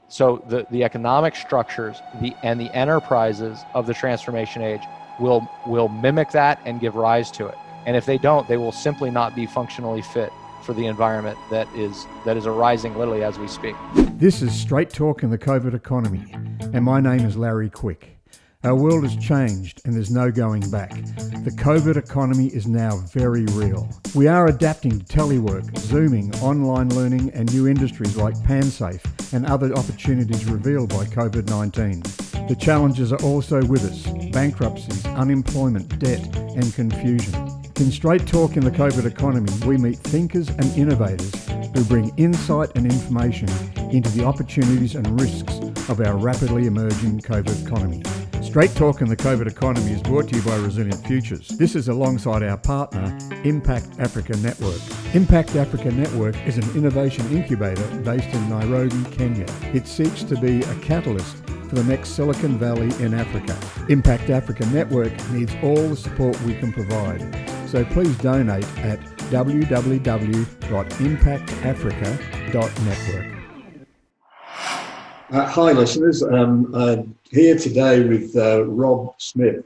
So the economic structures and the enterprises of the transformation age will mimic that and give rise to it. And if they don't, they will simply not be functionally fit for the environment that is arising literally as we speak. This is Straight Talk in the COVID economy, and my name is Larry Quick. Our world has changed and there's no going back. The COVID economy is now very real. We are adapting to telework, Zooming, online learning and new industries like PanSafe and other opportunities revealed by COVID-19. The challenges are also with us: bankruptcies, unemployment, debt and confusion. In Straight Talk in the COVID economy, we meet thinkers and innovators who bring insight and information into the opportunities and risks of our rapidly emerging COVID economy. Straight Talk in the COVID economy is brought to you by Resilient Futures. This is alongside our partner, Impact Africa Network. Impact Africa Network is an innovation incubator based in Nairobi, Kenya. It seeks to be a catalyst for the next Silicon Valley in Africa. Impact Africa Network needs all the support we can provide. So please donate at www.impactafrica.network. Hi listeners, I'm here today with Robb Smith.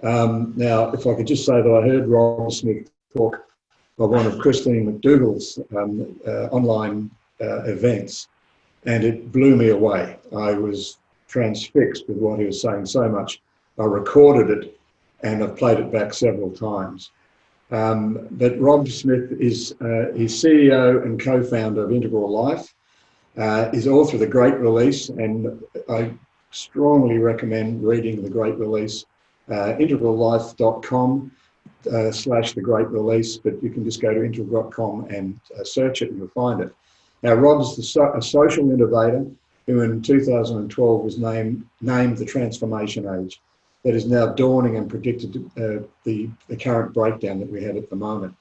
Now, if I could just say that I heard Robb Smith talk of one of Christine McDougall's online events, and it blew me away. I was transfixed with what he was saying so much. I recorded it and I've played it back several times. But Robb Smith is CEO and co-founder of Integral Life. Is author of The Great Release, and I strongly recommend reading The Great Release, integrallife.com/The Great Release, but you can just go to integral.com and search it and you'll find it. Now, Robb's a social innovator who in 2012 was named the transformation age that is now dawning and predicted the current breakdown that we have at the moment.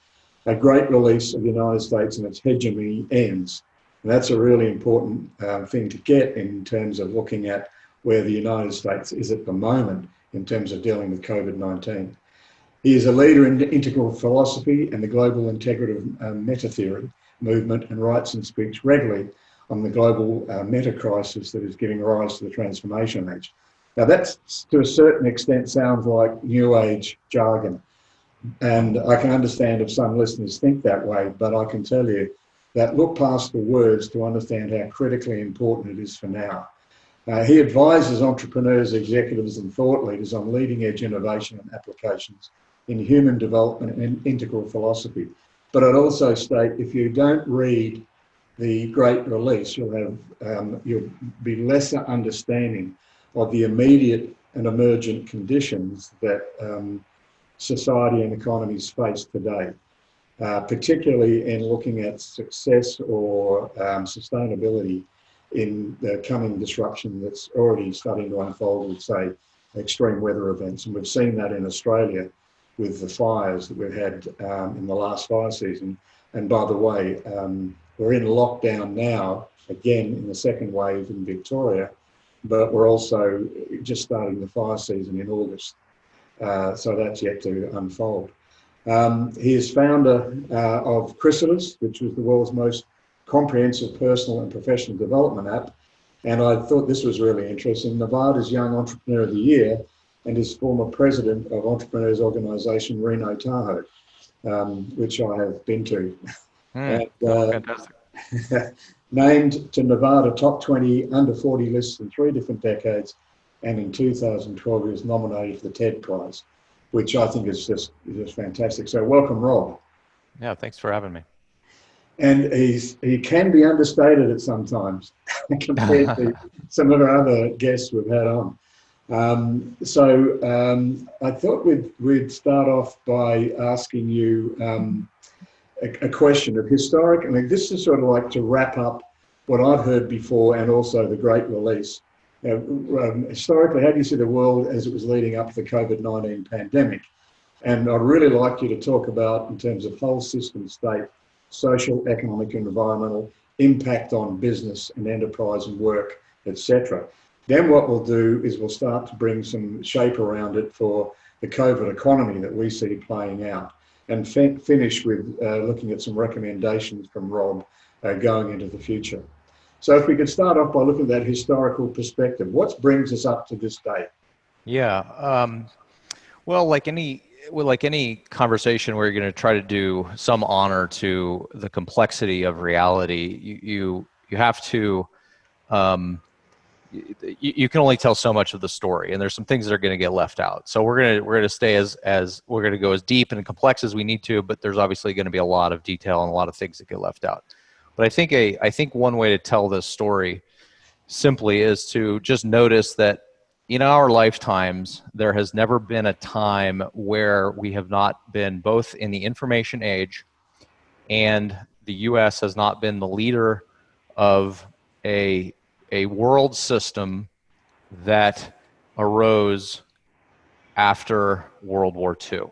A great release of the United States and its hegemony ends. And that's a really important thing to get in terms of looking at where the United States is at the moment in terms of dealing with COVID-19. He is a leader in integral philosophy and the global integrative meta-theory movement, and writes and speaks regularly on the global meta-crisis that is giving rise to the transformation age. Now that's, to a certain extent, sounds like New Age jargon. And I can understand if some listeners think that way, but I can tell you that look past the words to understand how critically important it is for now. He advises entrepreneurs, executives and thought leaders on leading edge innovation and applications in human development and integral philosophy. But I'd also state, if you don't read The Great Release, you'll be lesser understanding of the immediate and emergent conditions that society and economies face today. Particularly in looking at success or sustainability in the coming disruption that's already starting to unfold with, say, extreme weather events. And we've seen that in Australia with the fires that we've had in the last fire season. And by the way, we're in lockdown now, again in the second wave in Victoria, but we're also just starting the fire season in August. So that's yet to unfold. He is founder of Chrysalis, which was the world's most comprehensive personal and professional development app. And I thought this was really interesting. Nevada's Young Entrepreneur of the Year, and is former president of entrepreneurs organisation Reno Tahoe, which I have been to. Fantastic. Named to Nevada top 20 under 40 lists in 3 different decades. And in 2012, he was nominated for the TED Prize, which I think is just fantastic. So welcome, Robb. Yeah, thanks for having me. And he can be understated at sometimes compared to some of our other guests we've had on. I thought we'd start off by asking you a question of historic. I mean, this is sort of like to wrap up what I've heard before and also The Great Release. Historically, how do you see the world as it was leading up to the COVID-19 pandemic? And I'd really like you to talk about, in terms of whole system state, social, economic, and environmental impact on business and enterprise and work, etc. Then what we'll do is we'll start to bring some shape around it for the COVID economy that we see playing out, and finish with looking at some recommendations from Robb going into the future. So if we could start off by looking at that historical perspective, what brings us up to this day? Yeah. Well, like any conversation where you're going to try to do some honor to the complexity of reality, you have to you can only tell so much of the story, and there's some things that are going to get left out. So we're going to stay as we're going to go as deep and complex as we need to, but there's obviously going to be a lot of detail and a lot of things that get left out. But I think one way to tell this story simply is to just notice that in our lifetimes, there has never been a time where we have not been both in the information age, and the U.S. has not been the leader of a world system that arose after World War II.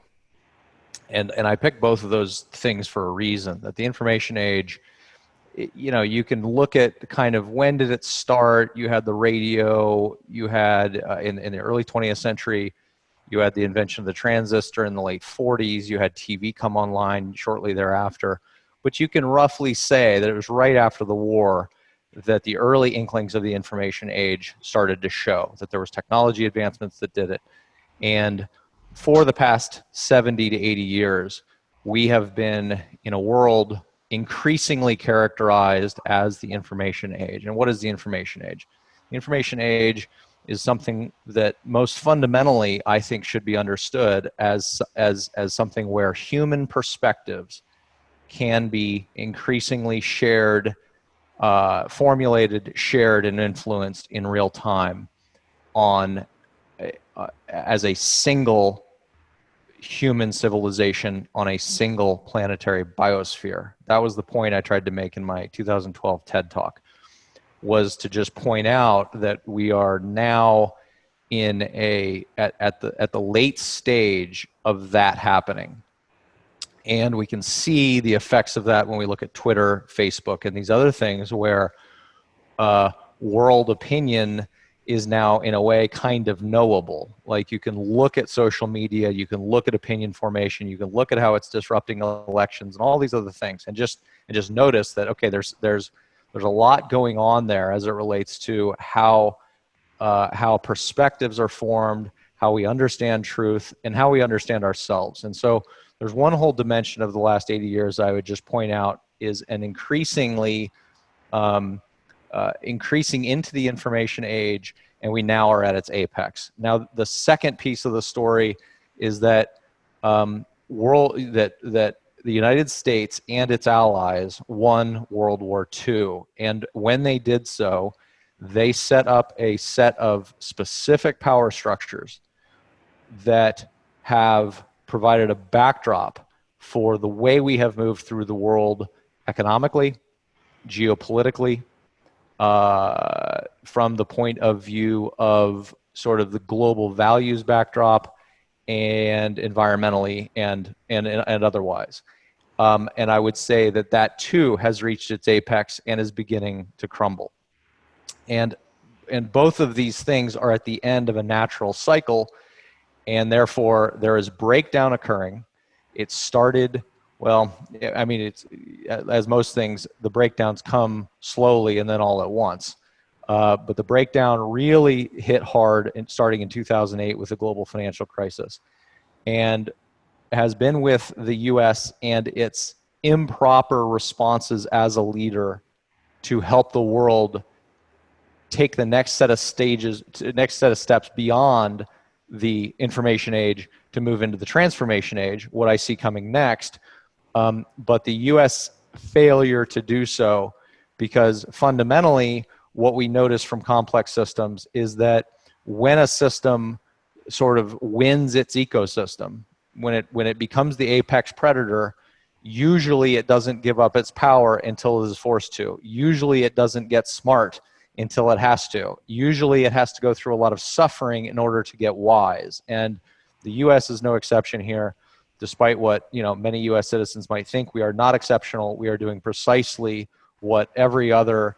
And I picked both of those things for a reason, that the information age, you can look at kind of when did it start. You had the radio, you had in the early 20th century, you had the invention of the transistor in the late 40s, you had TV come online shortly thereafter. But you can roughly say that it was right after the war that the early inklings of the information age started to show, that there was technology advancements that did it. And for the past 70 to 80 years, we have been in a world increasingly characterized as the information age. And what is the information age? The information age is something that most fundamentally, I think, should be understood as something where human perspectives can be increasingly shared, formulated, shared, and influenced in real time on as a single human civilization on a single planetary biosphere. That was the point I tried to make in my 2012 TED Talk, was to just point out that we are now in at the late stage of that happening. And we can see the effects of that when we look at Twitter, Facebook, and these other things where world opinion is now in a way kind of knowable. Like, you can look at social media, you can look at opinion formation, you can look at how it's disrupting elections and all these other things, and just notice that, okay, there's a lot going on there as it relates to how perspectives are formed, how we understand truth, and how we understand ourselves. And so there's one whole dimension of the last 80 years I would just point out is an increasingly increasing into the information age, and we now are at its apex. Now, the second piece of the story is that that the United States and its allies won World War II, and when they did so, they set up a set of specific power structures that have provided a backdrop for the way we have moved through the world economically, geopolitically, from the point of view of sort of the global values backdrop, and environmentally and otherwise. And I would say that too has reached its apex and is beginning to crumble. And both of these things are at the end of a natural cycle, and therefore there is breakdown occurring. It started, well, I mean, it's, as most things, the breakdowns come slowly and then all at once. But the breakdown really hit hard starting in 2008 with the global financial crisis, and has been with the U.S. and its improper responses as a leader to help the world take the next set of steps beyond the information age to move into the transformation age, what I see coming next. But the U.S. failure to do so, because fundamentally what we notice from complex systems is that when a system sort of wins its ecosystem, when it becomes the apex predator, usually it doesn't give up its power until it is forced to. Usually it doesn't get smart until it has to. Usually it has to go through a lot of suffering in order to get wise. And the U.S. is no exception here. Despite what many U.S. citizens might think, we are not exceptional. We are doing precisely what every other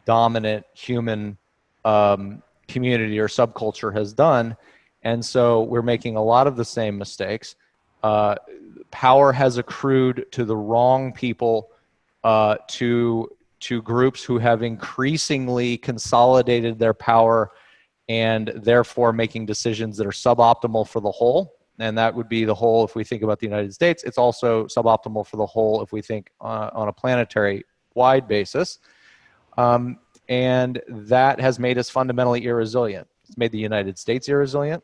dominant human community or subculture has done. And so we're making a lot of the same mistakes. Power has accrued to the wrong people to groups who have increasingly consolidated their power and therefore making decisions that are suboptimal for the whole. And that would be the whole if we think about the United States. It's also suboptimal for the whole if we think on a planetary wide basis. And that has made us fundamentally irresilient. It's made the United States irresilient.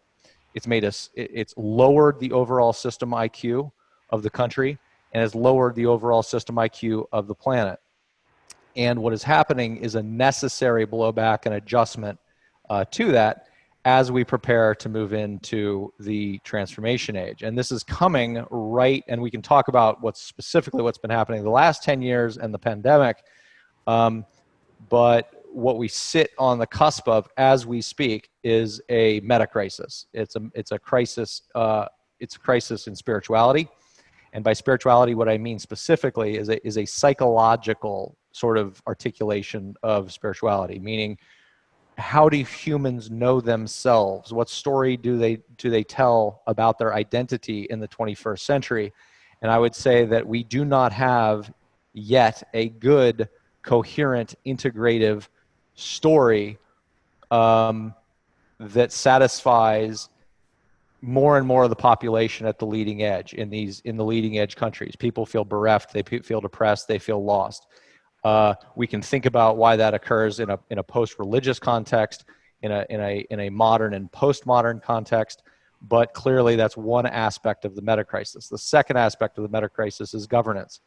It's lowered the overall system IQ of the country and has lowered the overall system IQ of the planet. And what is happening is a necessary blowback and adjustment to that as we prepare to move into the transformation age. And this is coming right, and we can talk about what's been happening the last 10 years and the pandemic. But what we sit on the cusp of as we speak is a meta-crisis. It's a crisis. It's a crisis in spirituality, and by spirituality, what I mean specifically is a psychological sort of articulation of spirituality. Meaning, how do humans know themselves? What story do they tell about their identity in the 21st century? And I would say that we do not have yet a good, coherent, integrative story that satisfies more and more of the population at the leading edge in the leading edge countries. People feel bereft, they feel depressed, they feel lost. We can think about why that occurs in a post-religious context, in a modern and postmodern context, but clearly that's one aspect of the meta-crisis. The second aspect of the meta-crisis is governance.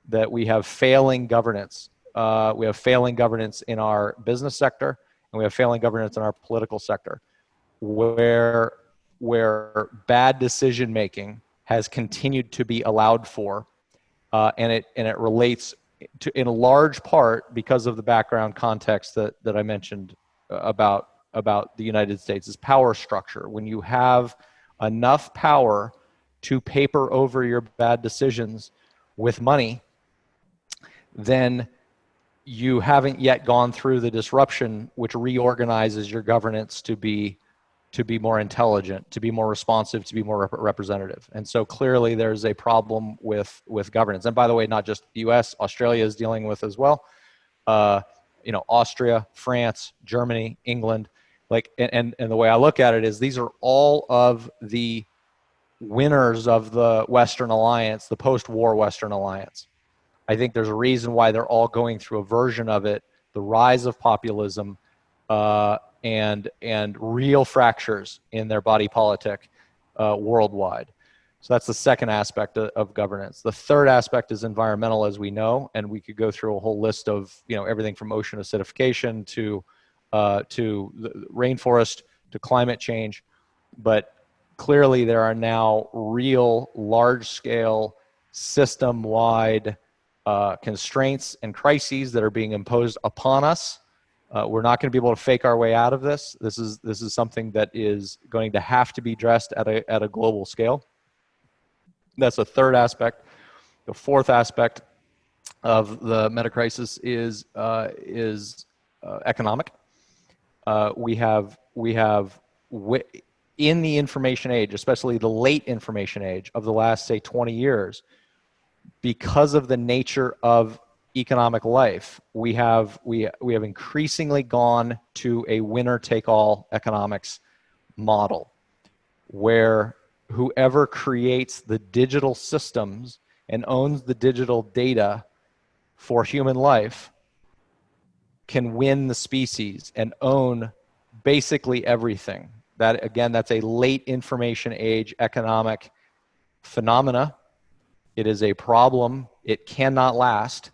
That we have failing governance. We have failing governance in our business sector, and we have failing governance in our political sector, where bad decision making has continued to be allowed for, and it relates to, in a large part, because of the background context that I mentioned about the United States' power structure. When you have enough power to paper over your bad decisions with money, then you haven't yet gone through the disruption which reorganizes your governance to be more intelligent, to be more responsive, to be more representative. And so clearly there's a problem with governance. And by the way, not just the US, Australia is dealing with as well. Austria, France, Germany, England, and the way I look at it is these are all of the winners of the Western Alliance, the post-war Western Alliance. I think there's a reason why they're all going through a version of it, the rise of populism, and real fractures in their body politic worldwide. So that's the second aspect of governance. The third aspect is environmental, as we know, and we could go through a whole list of everything from ocean acidification to the rainforest to climate change. But clearly there are now real large-scale system-wide constraints and crises that are being imposed upon us. We're not going to be able to fake our way out of this. This is something that is going to have to be addressed at a global scale. That's a third aspect. The fourth aspect of the meta-crisis is economic. We have in the information age, especially the late information age of the last, say, 20 years, because of the nature of economic life, we have increasingly gone to a winner-take-all economics model, where whoever creates the digital systems and owns the digital data for human life can win the species and own basically everything. That, again, that's a late information age economic phenomena. It is a problem. It cannot last.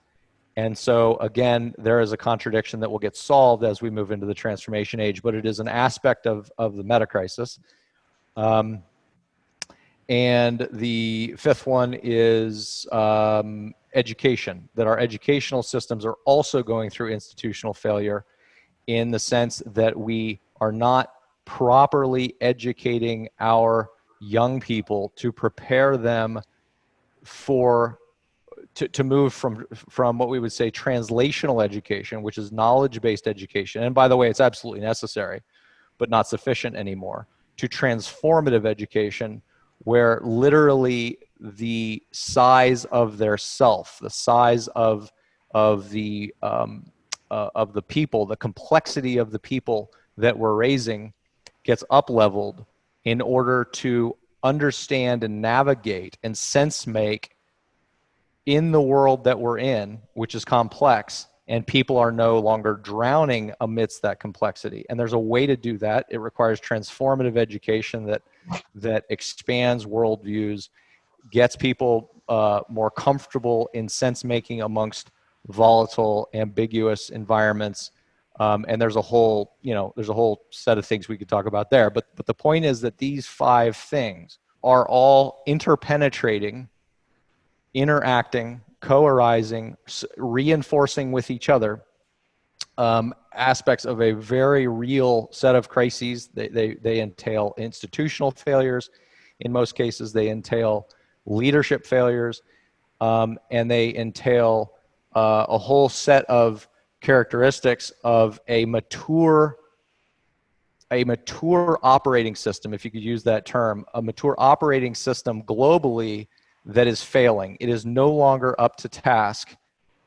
And so, again, there is a contradiction that will get solved as we move into the transformation age, but it is an aspect of the meta-crisis. And the fifth one is education, that our educational systems are also going through institutional failure in the sense that we are not properly educating our young people to prepare them to move from what we would say translational education, which is knowledge-based education. And by the way, it's absolutely necessary, but not sufficient anymore, to transformative education, where literally the size of their self, the size of the people, the complexity of the people that we're raising gets up-leveled in order to understand and navigate and sense make in the world that we're in, which is complex, and people are no longer drowning amidst that complexity. And there's a way to do that. It requires transformative education that expands worldviews, gets people more comfortable in sense making amongst volatile, ambiguous environments. And there's a whole set of things we could talk about there. But the point is that these 5 things are all interpenetrating, interacting, co-arising, reinforcing with each other aspects of a very real set of crises. They entail institutional failures. In most cases, they entail leadership failures, and they entail a whole set of characteristics of a mature operating system, if you could use that term, a mature operating system globally that is failing. It is no longer up to task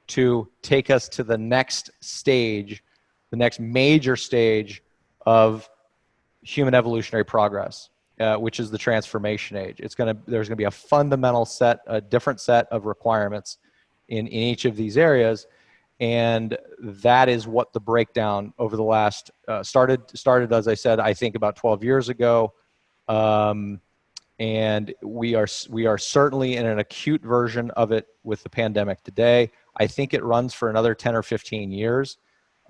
to take us to the next stage, the next major stage of human evolutionary progress, which is the transformation age. There's going to be a different set of requirements in each of these areas. And that is what the breakdown over the last, started, as I said, I think about 12 years ago. And we are certainly in an acute version of it with the pandemic today. I think it runs for another 10 or 15 years.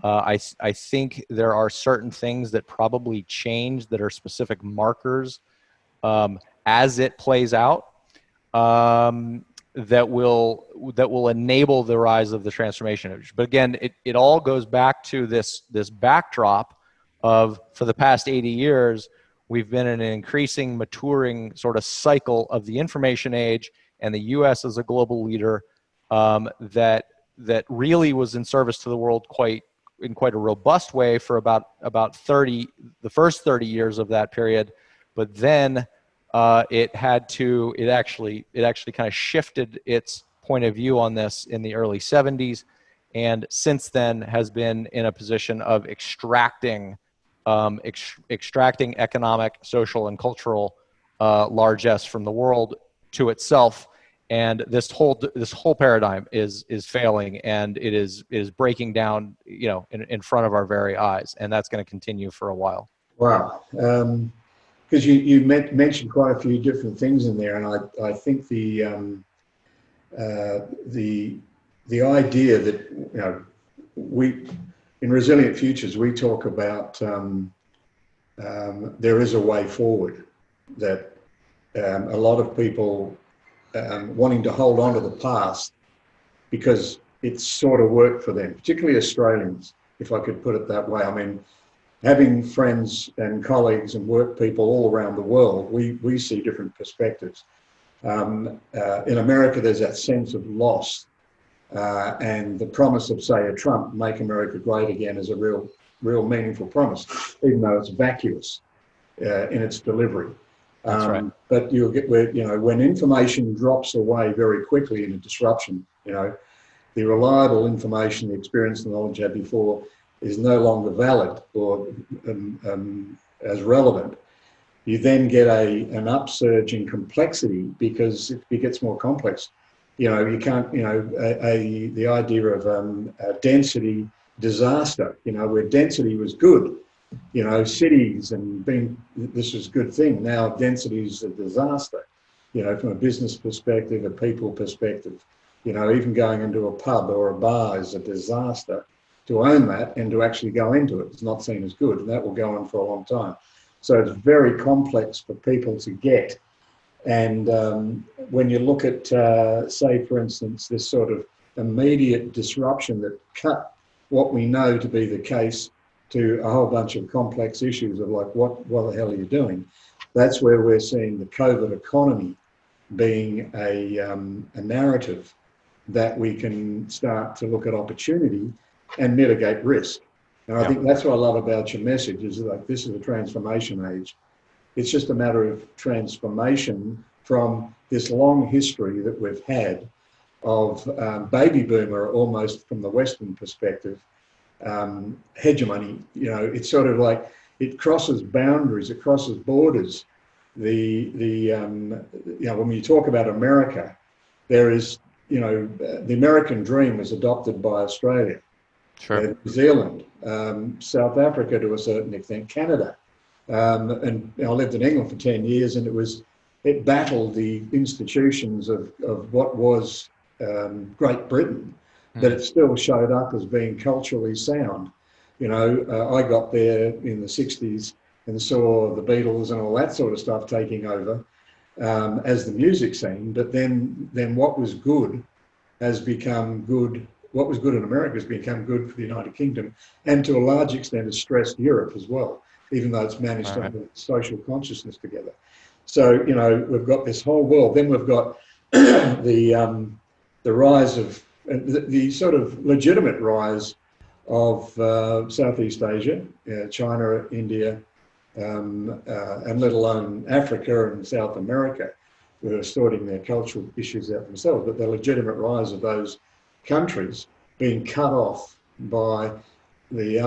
I think there are certain things that probably change that are specific markers as it plays out that will enable the rise of the transformation age. But again, it all goes back to this backdrop of, for the past 80 years, we've been in an increasing, maturing sort of cycle of the information age, and the U.S. as a global leader that really was in service to the world in quite a robust way for about the first 30 years of that period. But then it actually kind of shifted its point of view on this in the early 70s, and since then has been in a position of extracting economic, social, and cultural largesse from the world to itself. And this whole paradigm is failing, and it is breaking down, in front of our very eyes, and that's going to continue for a while. Wow. Because you mentioned quite a few different things in there, and I think the idea that we in Resilient Futures we talk about there is a way forward, that a lot of people wanting to hold on to the past because it's sort of worked for them, particularly Australians, if I could put it that way. I mean, having friends and colleagues and work people all around the world, we see different perspectives. In America, there's that sense of loss, and the promise of, say, a Trump, make America great again, is a real meaningful promise, even though it's vacuous in its delivery. That's right. But you'll get where, when information drops away very quickly in a disruption, the reliable information, the experience, the knowledge you had before is no longer valid or as relevant. You then get an upsurge in complexity because it gets more complex. You can't, the idea of a density disaster, where density was good, cities and this was a good thing. Now density is a disaster, from a business perspective, a people perspective, even going into a pub or a bar is a disaster. To own that and to actually go into it, it's not seen as good, and that will go on for a long time. So it's very complex for people to get. And when you look at, say, for instance, this sort of immediate disruption that cut what we know to be the case to a whole bunch of complex issues of like, what the hell are you doing? That's where we're seeing the COVID economy being a narrative that we can start to look at opportunity and mitigate risk. And I think that's what I love about your message, is like, this is a transformation age. It's just a matter of transformation from this long history that we've had of baby boomer, almost from the Western perspective, hegemony. You know, it's sort of like it crosses boundaries, it crosses borders. When you talk about America, there is, the American dream was adopted by Australia, Sure. New Zealand, South Africa to a certain extent, Canada. And I lived in England for 10 years, and it battled the institutions of what was Great Britain, but it still showed up as being culturally sound. I got there in the 60s and saw the Beatles and all that sort of stuff taking over as the music scene. But then what was good has become good. What was good in America has become good for the United Kingdom, and to a large extent has stressed Europe as well, even though it's managed to have social consciousness together. So, we've got this whole world. Then we've got the rise of the sort of legitimate rise of Southeast Asia, China, India, and let alone Africa and South America, who are sorting their cultural issues out themselves. But the legitimate rise of those countries being cut off by the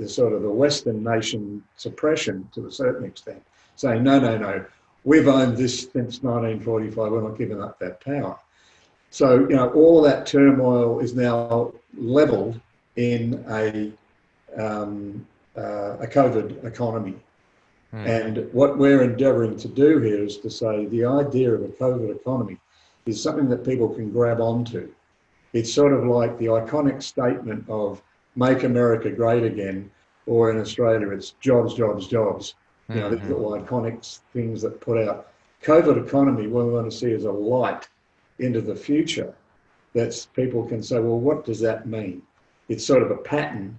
sort of the Western nation suppression to a certain extent, saying, no, we've owned this since 1945, we're not giving up that power. So, all of that turmoil is now leveled in a COVID economy. And what we're endeavoring to do here is to say the idea of a COVID economy is something that people can grab onto. It's sort of like the iconic statement of "Make America Great Again," or in Australia, it's "Jobs, jobs, jobs." These are all iconic things that put out. COVID economy, what we want to see is a light into the future that people can say, well, what does that mean? It's sort of a pattern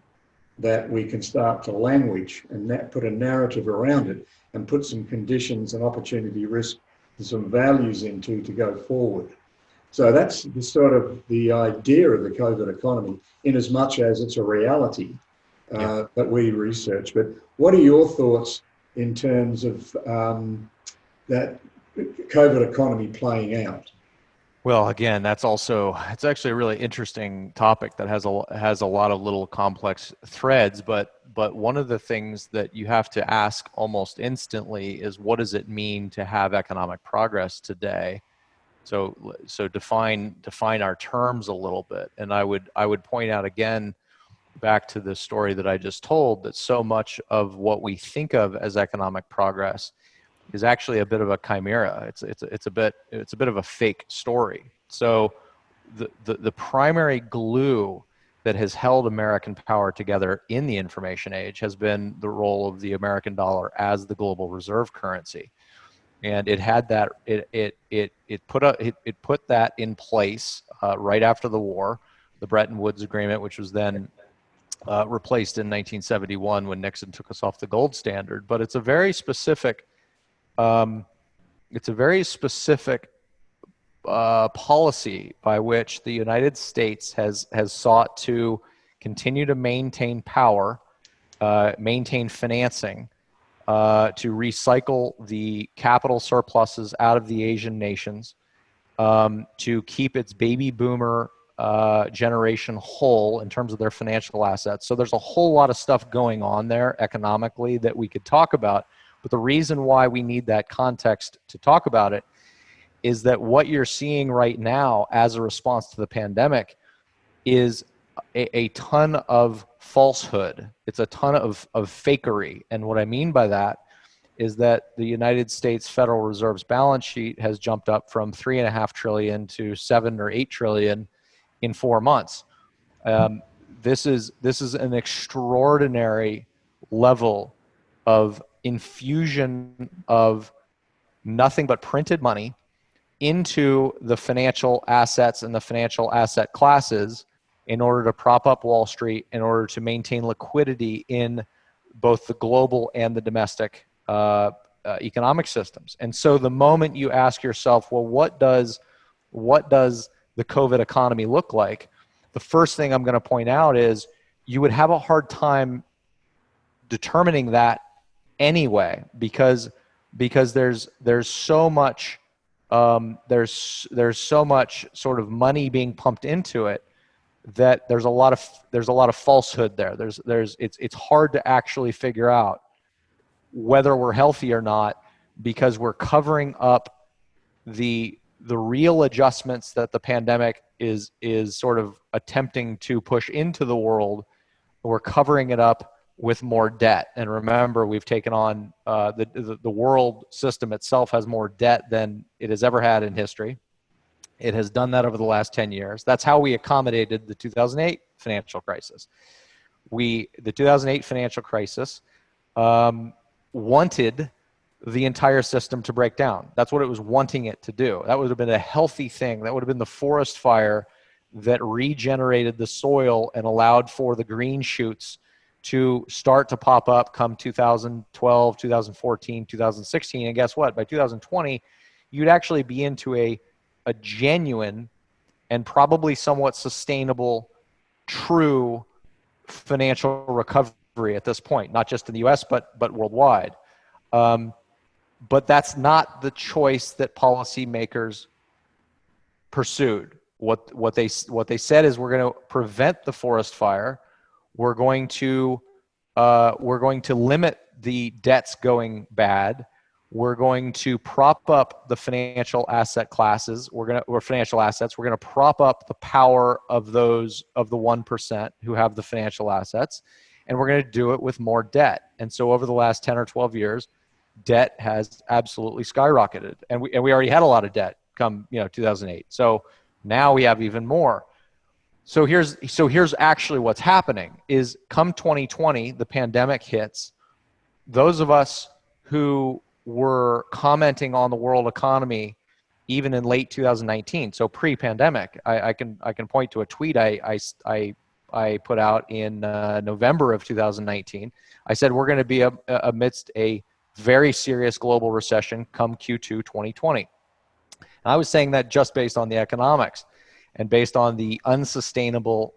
that we can start to language and put a narrative around it and put some conditions and opportunity, risk, and some values into to go forward. So that's the sort of the idea of the COVID economy, in as much as it's a reality that we research. But what are your thoughts in terms of that COVID economy playing out? Well, again, it's actually a really interesting topic that has a lot of little complex threads, but one of the things that you have to ask almost instantly is, what does it mean to have economic progress today? So define our terms a little bit. And I would point out again, back to the story that I just told, that so much of what we think of as economic progress is actually a bit of a chimera. It's a bit of a fake story. So the primary glue that has held American power together in the information age has been the role of the American dollar as the global reserve currency. And it had that, it put that in place right after the war, the Bretton Woods Agreement, which was then replaced in 1971 when Nixon took us off the gold standard. But it's a very specific policy by which the United States has sought to continue to maintain power, maintain financing, to recycle the capital surpluses out of the Asian nations, to keep its baby boomer generation whole in terms of their financial assets. So there's a whole lot of stuff going on there economically that we could talk about. But the reason why we need that context to talk about it is that what you're seeing right now as a response to the pandemic is a ton of falsehood. It's a ton of fakery. And what I mean by that is that the United States Federal Reserve's balance sheet has jumped up from $3.5 trillion to $7 or $8 trillion in 4 months. This is an extraordinary level of infusion of nothing but printed money into the financial assets and the financial asset classes in order to prop up Wall Street, in order to maintain liquidity in both the global and the domestic economic systems. And so the moment you ask yourself, well, what does the COVID economy look like? The first thing I'm going to point out is you would have a hard time determining that anyway, because there's so much there's so much sort of money being pumped into it that there's a lot of falsehood there. It's hard to actually figure out whether we're healthy or not, because we're covering up the real adjustments that the pandemic is sort of attempting to push into the world. We're covering it up with more debt. And remember, we've taken on the world system itself has more debt than it has ever had in history. It has done that over the last 10 years. That's how we accommodated the 2008 financial crisis. The 2008 financial crisis wanted the entire system to break down. That's what it was wanting it to do. That would have been a healthy thing. That would have been the forest fire that regenerated the soil and allowed for the green shoots to start to pop up come 2012, 2014, 2016. And guess what? By 2020, you'd actually be into a genuine and probably somewhat sustainable, true financial recovery at this point, not just in the US, but worldwide. But that's not the choice that policymakers pursued. What they said is, we're going to prevent the forest fire. We're going to limit the debts going bad. We're going to prop up the financial asset classes. Or financial assets. We're going to prop up the power of the 1% who have the financial assets, and we're going to do it with more debt. And so over the last 10 or 12 years, debt has absolutely skyrocketed, and we already had a lot of debt come 2008. So now we have even more. So here's actually what's happening is, come 2020, the pandemic hits. Those of us who were commenting on the world economy even in late 2019, so pre-pandemic, I can point to a tweet I put out in November of 2019. I said we're going to be amidst a very serious global recession come Q2 2020. And I was saying that just based on the economics and based on the unsustainable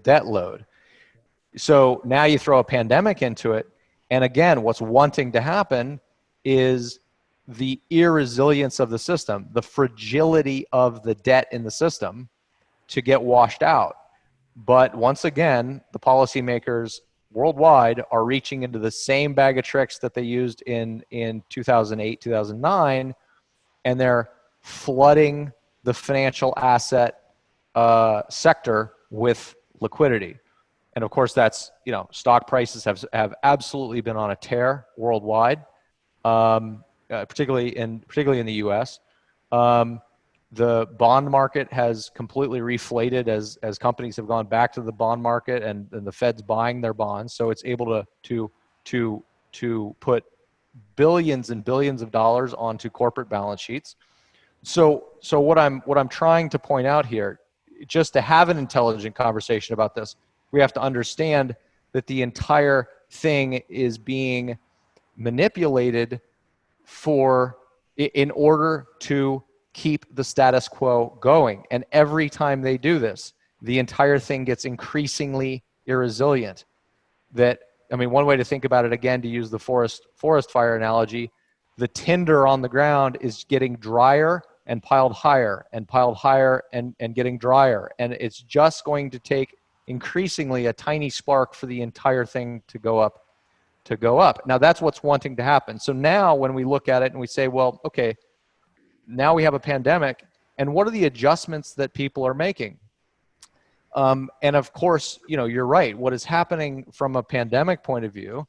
debt load. So now you throw a pandemic into it, and again, what's wanting to happen is the irresilience of the system, the fragility of the debt in the system to get washed out. But once again, the policymakers worldwide are reaching into the same bag of tricks that they used in 2008, 2009, and they're flooding the financial asset sector with liquidity. And of course, that's, stock prices have absolutely been on a tear worldwide, particularly in the US. The bond market has completely reflated as companies have gone back to the bond market, and the Fed's buying their bonds. So it's able to put billions and billions of dollars onto corporate balance sheets. So what I'm trying to point out here, just to have an intelligent conversation about this, we have to understand that the entire thing is being manipulated in order to keep the status quo going. And every time they do this, the entire thing gets increasingly irresilient. One way to think about it, again, to use the forest fire analogy, the tinder on the ground is getting drier and piled higher and piled higher and getting drier. And it's just going to take increasingly a tiny spark for the entire thing to go up. Now that's what's wanting to happen. So now when we look at it and we say, well, okay, now we have a pandemic, and what are the adjustments that people are making? And of course, you're right. What is happening from a pandemic point of view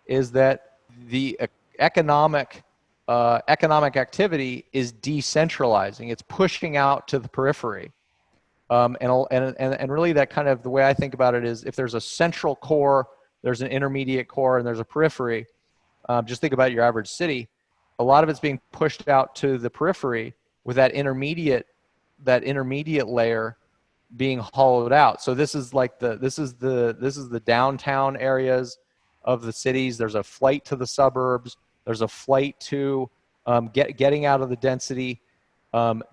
is that the economic activity is decentralizing. It's pushing out to the periphery. And really that kind of, the way I think about it is, if there's a central core, there's an intermediate core, and there's a periphery. Just think about your average city. A lot of it's being pushed out to the periphery, with that intermediate layer being hollowed out. So this is the downtown areas of the cities. There's a flight to the suburbs. There's a flight to getting out of the density,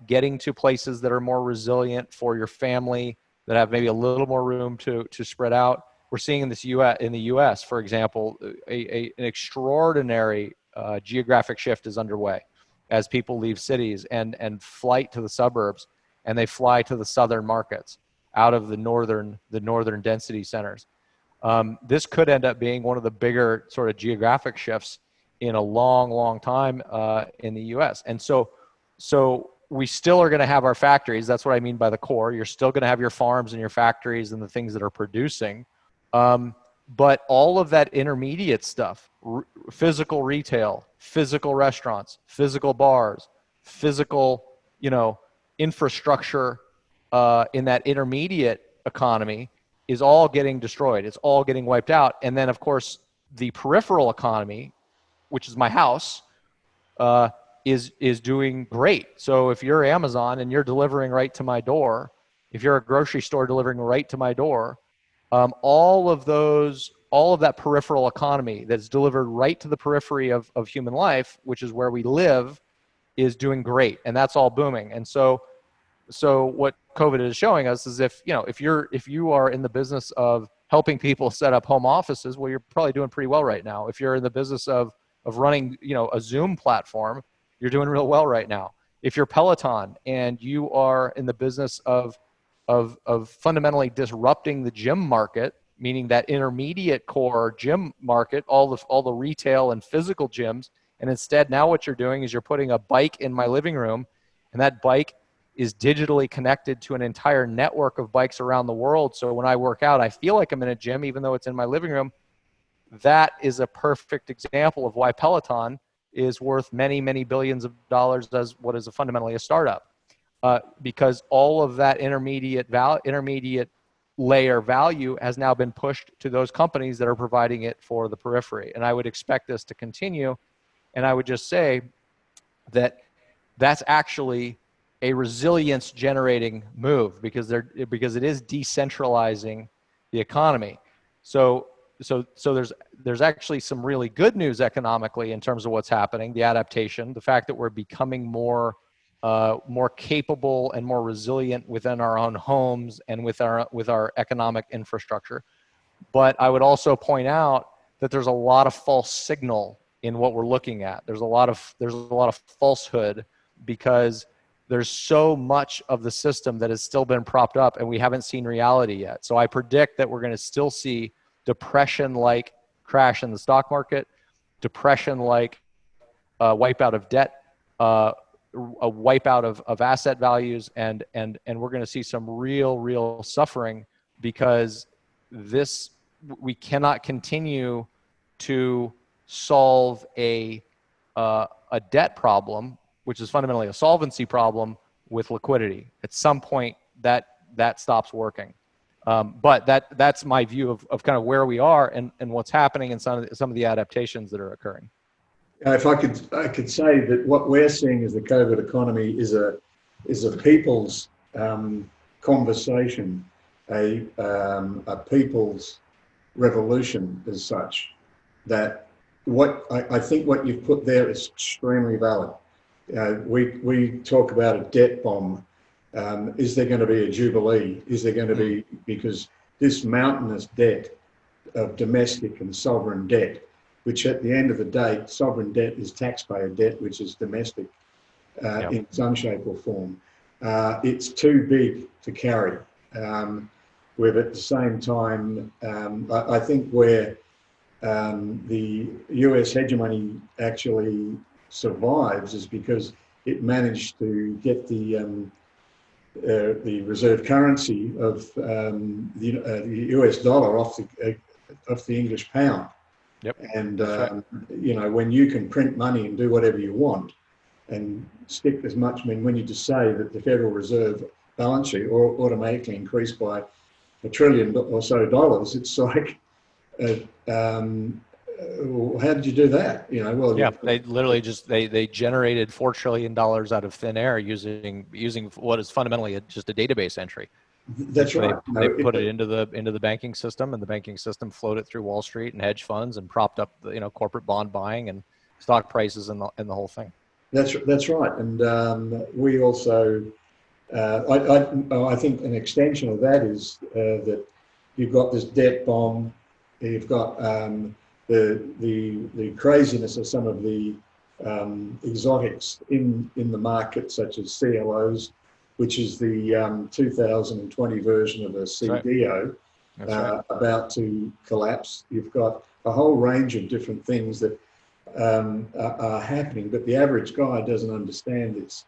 getting to places that are more resilient for your family, that have maybe a little more room to spread out. we're seeing in the U.S., for example, an extraordinary geographic shift is underway as people leave cities and flight to the suburbs, and they fly to the southern markets out of the northern density centers. This could end up being one of the bigger sort of geographic shifts in a long time in the U.S. And so we still are going to have our factories. That's what I mean by the core. You're still going to have your farms and your factories and the things that are producing. But all of that intermediate stuff, physical retail, physical restaurants, physical bars, physical, infrastructure in that intermediate economy is all getting destroyed. It's all getting wiped out. And then, of course, the peripheral economy, which is my house, is doing great. So if you're Amazon and you're delivering right to my door, if you're a grocery store delivering right to my door, all of that peripheral economy that's delivered right to the periphery of human life, which is where we live, is doing great, and that's all booming. And so what COVID is showing us is if you are in the business of helping people set up home offices, well, you're probably doing pretty well right now. If you're in the business of running, a Zoom platform, you're doing real well right now. If you're Peloton and you are in the business of fundamentally disrupting the gym market, meaning that intermediate core gym market, all the retail and physical gyms, and instead now what you're doing is you're putting a bike in my living room, and that bike is digitally connected to an entire network of bikes around the world. So when I work out, I feel like I'm in a gym, even though it's in my living room. That is a perfect example of why Peloton is worth many, many billions of dollars as what is fundamentally a startup. Because all of that intermediate layer value has now been pushed to those companies that are providing it for the periphery. And I would expect this to continue. And I would just say that that's actually a resilience generating move because it is decentralizing the economy. So there's actually some really good news economically in terms of what's happening, the adaptation, the fact that we're becoming more capable and more resilient within our own homes and with our economic infrastructure. But I would also point out that there's a lot of false signal in what we're looking at. There's a lot of falsehood because there's so much of the system that has still been propped up and we haven't seen reality yet. So I predict that we're going to still see depression-like crash in the stock market, depression-like wipeout of debt, a wipeout of asset values, and we're going to see some real suffering because we cannot continue to solve a debt problem, which is fundamentally a solvency problem, with liquidity. At some point, that stops working. But that's my view of kind of where we are and what's happening and some of the adaptations that are occurring. If I could say that what we're seeing as the COVID economy is a people's conversation, a people's revolution as such. That I think what you've put there is extremely valid. We talk about a debt bomb. Is there going to be a jubilee? Is there going to be, because this mountainous debt of domestic and sovereign debt, which at the end of the day, sovereign debt is taxpayer debt, which is domestic in some shape or form. It's too big to carry. With at the same time, I think where the US hegemony actually survives is because it managed to get the reserve currency of the US dollar off the English pound. Yep. And right. When you can print money and do whatever you want and stick as much, when you just say that the Federal Reserve balance sheet automatically increased by $1 trillion or so dollars, it's like, how did you do that? They literally they generated $4 trillion out of thin air using what is fundamentally just a database entry. That's right. They put it into the banking system, and the banking system floated through Wall Street and hedge funds and propped up the corporate bond buying and stock prices and the whole thing. That's right. And we also, I think an extension of that is that you've got this debt bomb, you've got the craziness of some of the exotics in the market, such as CLOs, which is the 2020 version of a CDO, about to collapse. You've got a whole range of different things that are happening, but the average guy doesn't understand this.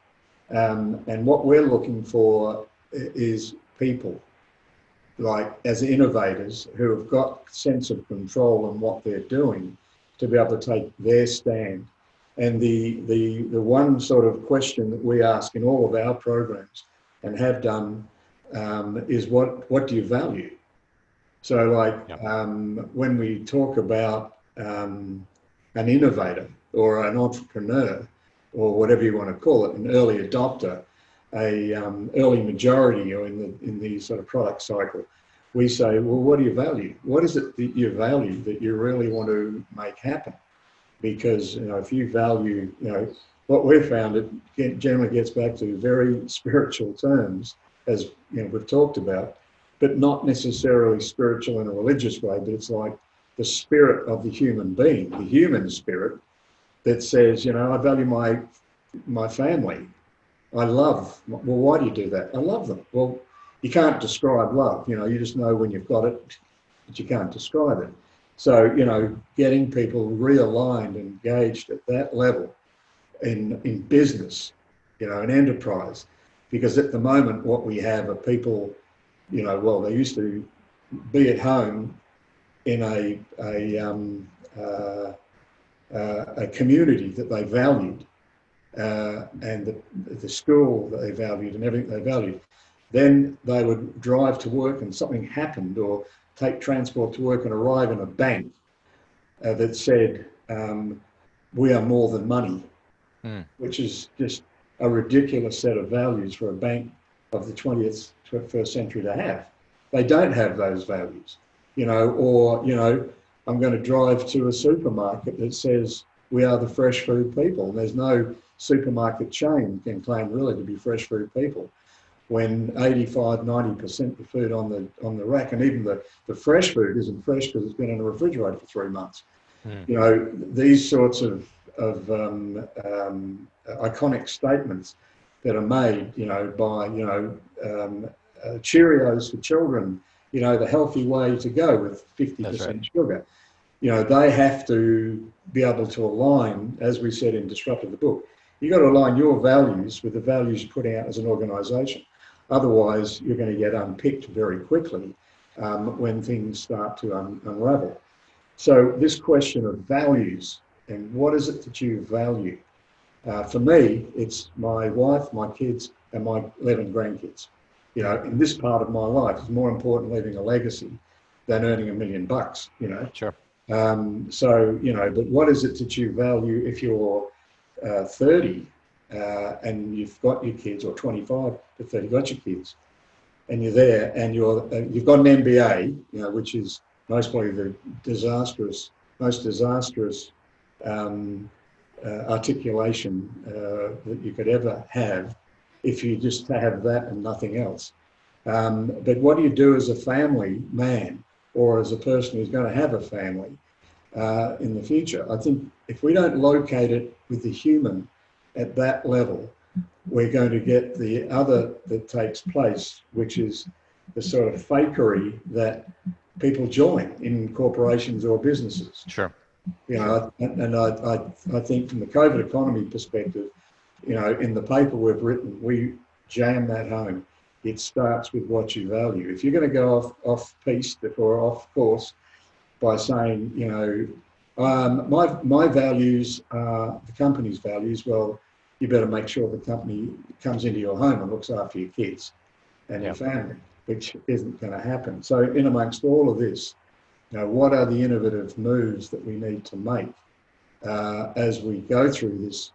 And what we're looking for is people, like as innovators, who have got sense of control on what they're doing to be able to take their stand. And the one sort of question that we ask in all of our programs and have done is what do you value? So like when we talk about an innovator or an entrepreneur or whatever you want to call it, an early adopter, a early majority or in the sort of product cycle, we say, well, what do you value? What is it that you value that you really want to make happen? Because, if you value, what we've found, it generally gets back to very spiritual terms, as we've talked about, but not necessarily spiritual in a religious way, but it's like the spirit of the human being, the human spirit that says, I value my family. I love, well, why do you do that? I love them. Well, you can't describe love, you just know when you've got it, but you can't describe it. So, getting people realigned, engaged at that level in business, in enterprise, because at the moment what we have are people, they used to be at home in a community that they valued, and the school that they valued and everything they valued. Then they would drive to work and something happened, or take transport to work and arrive in a bank that said, we are more than money, which is just a ridiculous set of values for a bank of the 21st century to have. They don't have those values, I'm going to drive to a supermarket that says we are the fresh food people. There's no supermarket chain can claim really to be fresh food people, when 85, 90% of the food on the rack, and even the fresh food isn't fresh because it's been in a refrigerator for 3 months. These sorts of iconic statements that are made, by, Cheerios for children, the healthy way to go with 50% sugar. They have to be able to align, as we said in Disruptive the book. You've got to align your values with the values you're putting out as an organisation. Otherwise, you're going to get unpicked very quickly when things start to unravel. So this question of values and what is it that you value? For me, it's my wife, my kids, and my 11 grandkids. In this part of my life, it's more important leaving a legacy than earning $1 million, Sure. But what is it that you value if you're 30 and you've got your kids, or 25 to 30, got your kids, and you're there and you've got an MBA, which is most probably the most disastrous articulation that you could ever have if you just have that and nothing else. But what do you do as a family man, or as a person who's going to have a family in the future? I think if we don't locate it with the human at that level, we're going to get the other that takes place, which is the sort of fakery that people join in corporations or businesses. Sure. And I think from the COVID economy perspective, in the paper we've written, we jam that home. It starts with what you value. If you're going to go off piste or off course by saying, my values are the company's values, well, you better make sure the company comes into your home and looks after your kids and your family, which isn't going to happen. So in amongst all of this, what are the innovative moves that we need to make as we go through this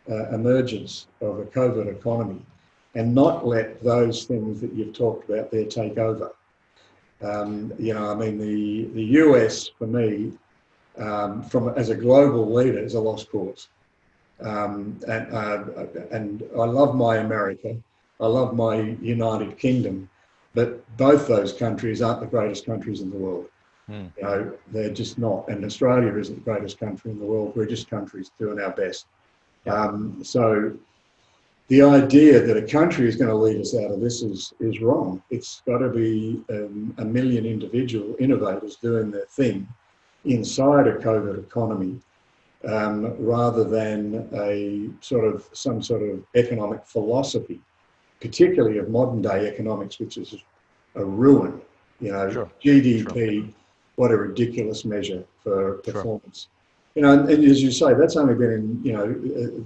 emergence of a COVID economy, and not let those things that you've talked about there take over? The US, for me, as a global leader, is a lost cause. And I love my America, I love my United Kingdom, but both those countries aren't the greatest countries in the world. Hmm. You know, they're just not. And Australia isn't the greatest country in the world. We're just countries doing our best. Yeah. So the idea that a country is going to lead us out of this is wrong. It's got to be a million individual innovators doing their thing inside a COVID economy, rather than some sort of economic philosophy, particularly of modern day economics, which is a ruin. You know, Sure. GDP, Sure. what a ridiculous measure for performance. Sure. You know, and as you say, that's only been in, you know,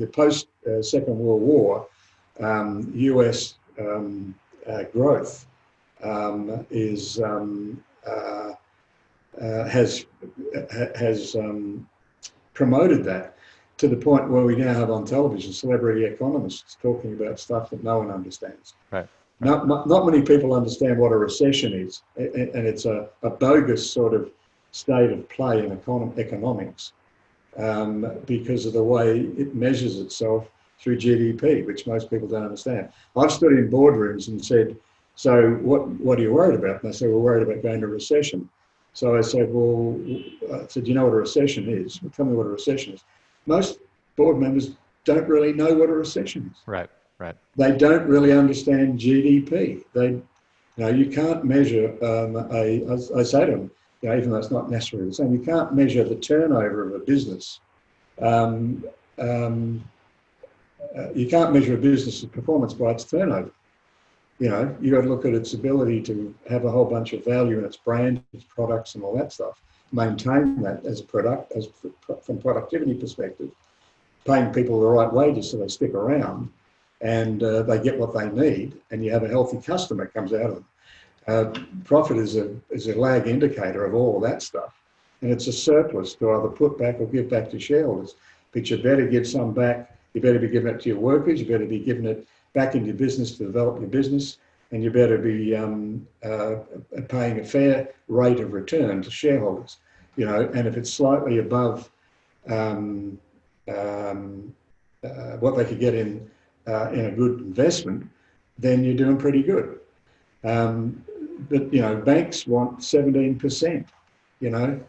the post Second World War, US growth has promoted that to the point where we now have on television celebrity economists talking about stuff that no one understands. Right. Not many people understand what a recession is, and it's a bogus sort of state of play in economics, because of the way it measures itself through GDP, which most people don't understand. I've stood in boardrooms and said, so what are you worried about? And they said, we're worried about going to recession. So I said, do you know what a recession is? Well, tell me what a recession is. Most board members don't really know what a recession is. Right. Right. They don't really understand GDP. You can't measure I say to them, you know, even though it's not necessarily the same, you can't measure the turnover of a business. You can't measure a business's performance by its turnover. You know, you got to look at its ability to have a whole bunch of value in its brand, its products, and all that stuff. Maintain that as a product, from productivity perspective, paying people the right wages so they stick around, and they get what they need, and you have a healthy customer comes out of them. Profit is a lag indicator of all of that stuff, and it's a surplus to either put back or give back to shareholders. But you better give some back. You better be giving it to your workers. You better be giving it back into your business to develop your business, and you better be paying a fair rate of return to shareholders. You know, and if it's slightly above what they could get in a good investment, then you're doing pretty good. But you know, banks want 17%. You know,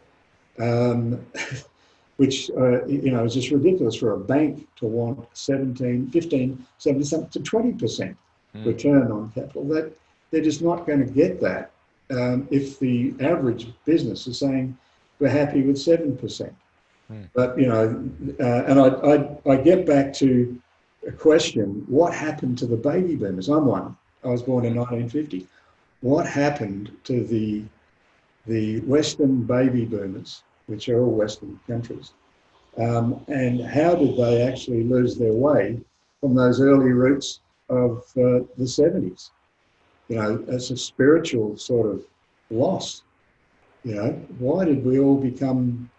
which you know, is just ridiculous for a bank to want 17, 15, 17, something to 20% return on capital. That they're just not going to get that if the average business is saying we're happy with 7%. But you know, and I get back to a question: what happened to the baby boomers? I'm one. I was born in 1950. What happened to the Western baby boomers, which are all Western countries, and how did they actually lose their way from those early roots of the 70s? You know, it's a spiritual sort of loss. You know, why did we all become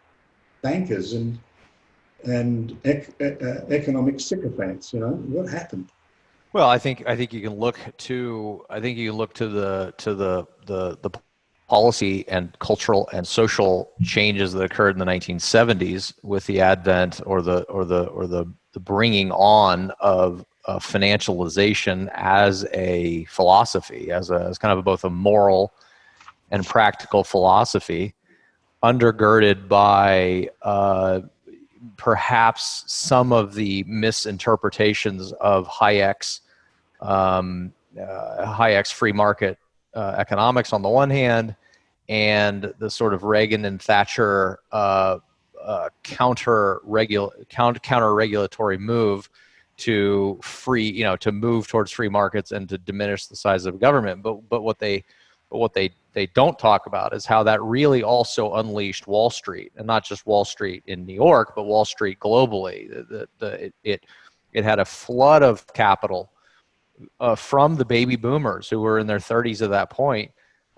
bankers and economic sycophants? You know, what happened? Well, I think you can look to the policy and cultural and social changes that occurred in the 1970s with the advent or the bringing on of financialization as a philosophy, as kind of both a moral and practical philosophy, undergirded by perhaps some of the misinterpretations of Hayek's free market economics on the one hand, and the sort of Reagan and Thatcher counter regulatory move to move towards free markets and to diminish the size of government. But what they don't talk about is how that really also unleashed Wall Street, and not just Wall Street in New York, but Wall Street globally. It had a flood of capital from the baby boomers who were in their 30s at that point,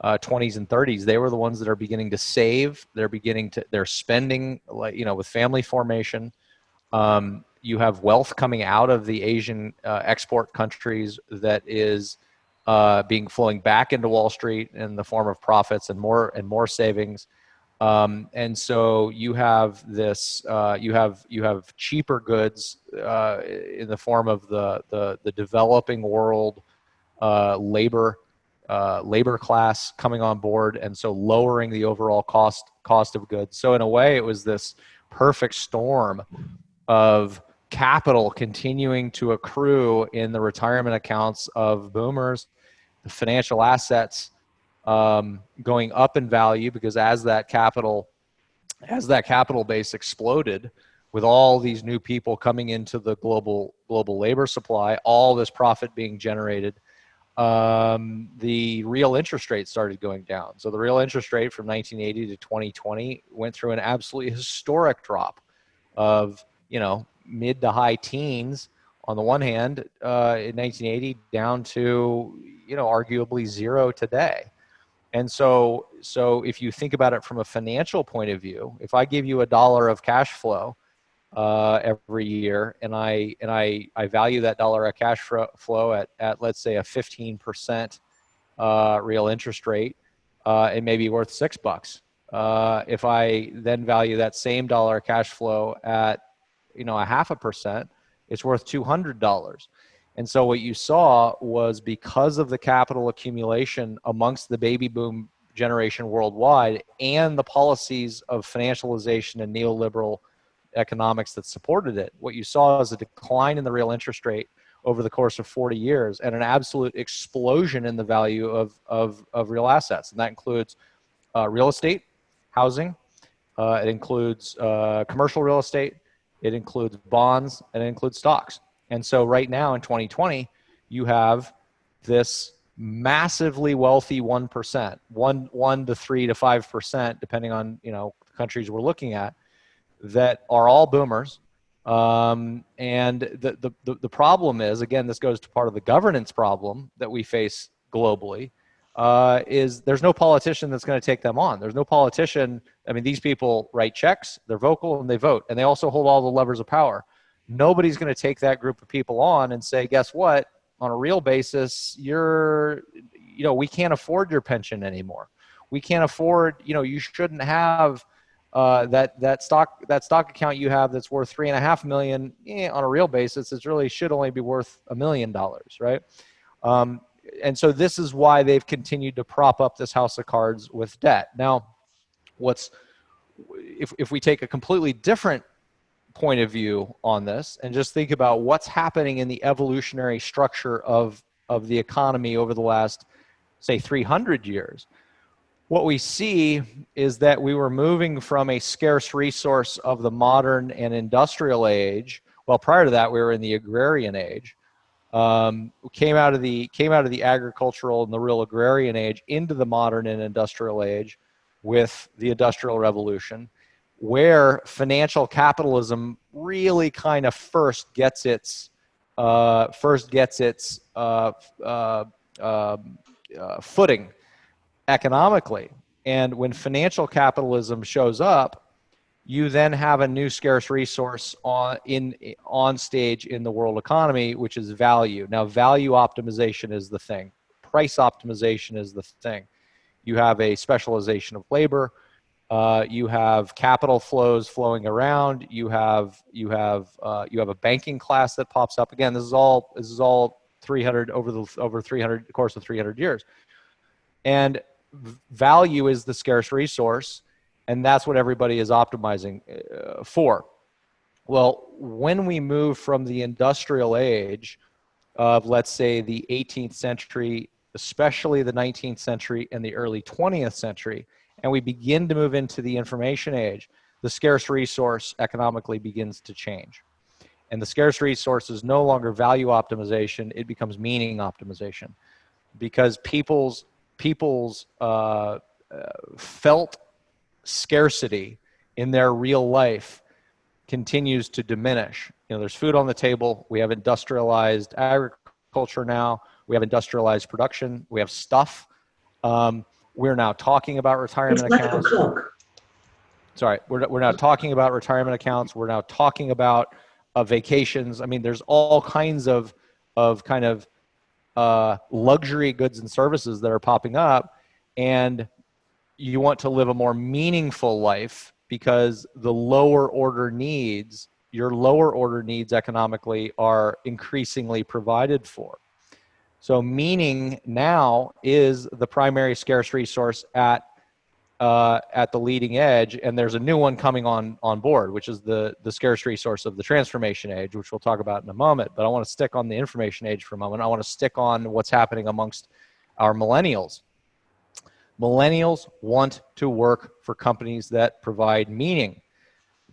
20s and 30s. They were the ones that are beginning to save. They're spending, with family formation. You have wealth coming out of the Asian export countries that is flowing back into Wall Street in the form of profits and more savings. And so you have this. You have cheaper goods in the form of the developing world labor labor class coming on board, and so lowering the overall cost of goods. So in a way, it was this perfect storm of capital continuing to accrue in the retirement accounts of boomers, the financial assets going up in value, because as that capital base exploded with all these new people coming into the global labor supply, all this profit being generated, the real interest rate started going down. So the real interest rate from 1980 to 2020 went through an absolutely historic drop of, mid to high teens on the one hand, in 1980 down to, arguably zero today. And so if you think about it from a financial point of view, if I give you $1 of cash flow every year, and I value that $1 of cash flow at let's say a 15% real interest rate, it may be worth $6. If I then value that same $1 of cash flow at a 0.5%, it's worth $200. And so what you saw was, because of the capital accumulation amongst the baby boom generation worldwide and the policies of financialization and neoliberal economics that supported it, what you saw is a decline in the real interest rate over the course of 40 years and an absolute explosion in the value of real assets. And that includes real estate, housing, it includes commercial real estate, it includes bonds, and it includes stocks. And so right now in 2020, you have this massively wealthy 1%, 1 to 3 to 5%, depending on the countries we're looking at, that are all boomers. And the problem is, again, this goes to part of the governance problem that we face globally, is there's no politician that's going to take them on. There's no politician. I mean, these people write checks, they're vocal, and they vote, and they also hold all the levers of power. Nobody's going to take that group of people on and say, guess what? On a real basis, we can't afford your pension anymore. We can't afford, you shouldn't have that stock account you have that's worth $3.5 million. On a real basis, it really should only be worth $1 million, right? And so this is why they've continued to prop up this house of cards with debt. Now, if we take a completely different point of view on this and just think about what's happening in the evolutionary structure of the economy over the last, say, 300 years, what we see is that we were moving from a scarce resource of the modern and industrial age. Well, prior to that, we were in the agrarian age. Came out of the agricultural and the real agrarian age into the modern and industrial age with the Industrial Revolution, where financial capitalism really kind of first gets its footing economically. And when financial capitalism shows up, you then have a new scarce resource on stage in the world economy, which is value. Now, value optimization is the thing. Price optimization is the thing. You have a specialization of labor. You have capital flows flowing around. You have a banking class that pops up. Again, this is all 300 over the course of 300 years. And value is the scarce resource, and that's what everybody is optimizing for. Well, when we move from the industrial age of, let's say, the 18th century, especially the 19th century and the early 20th century, and we begin to move into the information age, the scarce resource economically begins to change. And the scarce resource is no longer value optimization, it becomes meaning optimization, because people's felt scarcity in their real life continues to diminish. There's food on the table. We have industrialized agriculture now. We have industrialized production. We have stuff. We're now talking about retirement accounts. Sorry, we're now talking about retirement accounts. We're now talking about vacations. I mean, there's all kinds of luxury goods and services that are popping up, and you want to live a more meaningful life because your lower order needs economically are increasingly provided for. So meaning now is the primary scarce resource at the leading edge, and there's a new one coming on board, which is the scarce resource of the transformation age, which we'll talk about in a moment. But I want to stick on the information age for a moment. I want to stick on what's happening amongst our millennials. Millennials want to work for companies that provide meaning.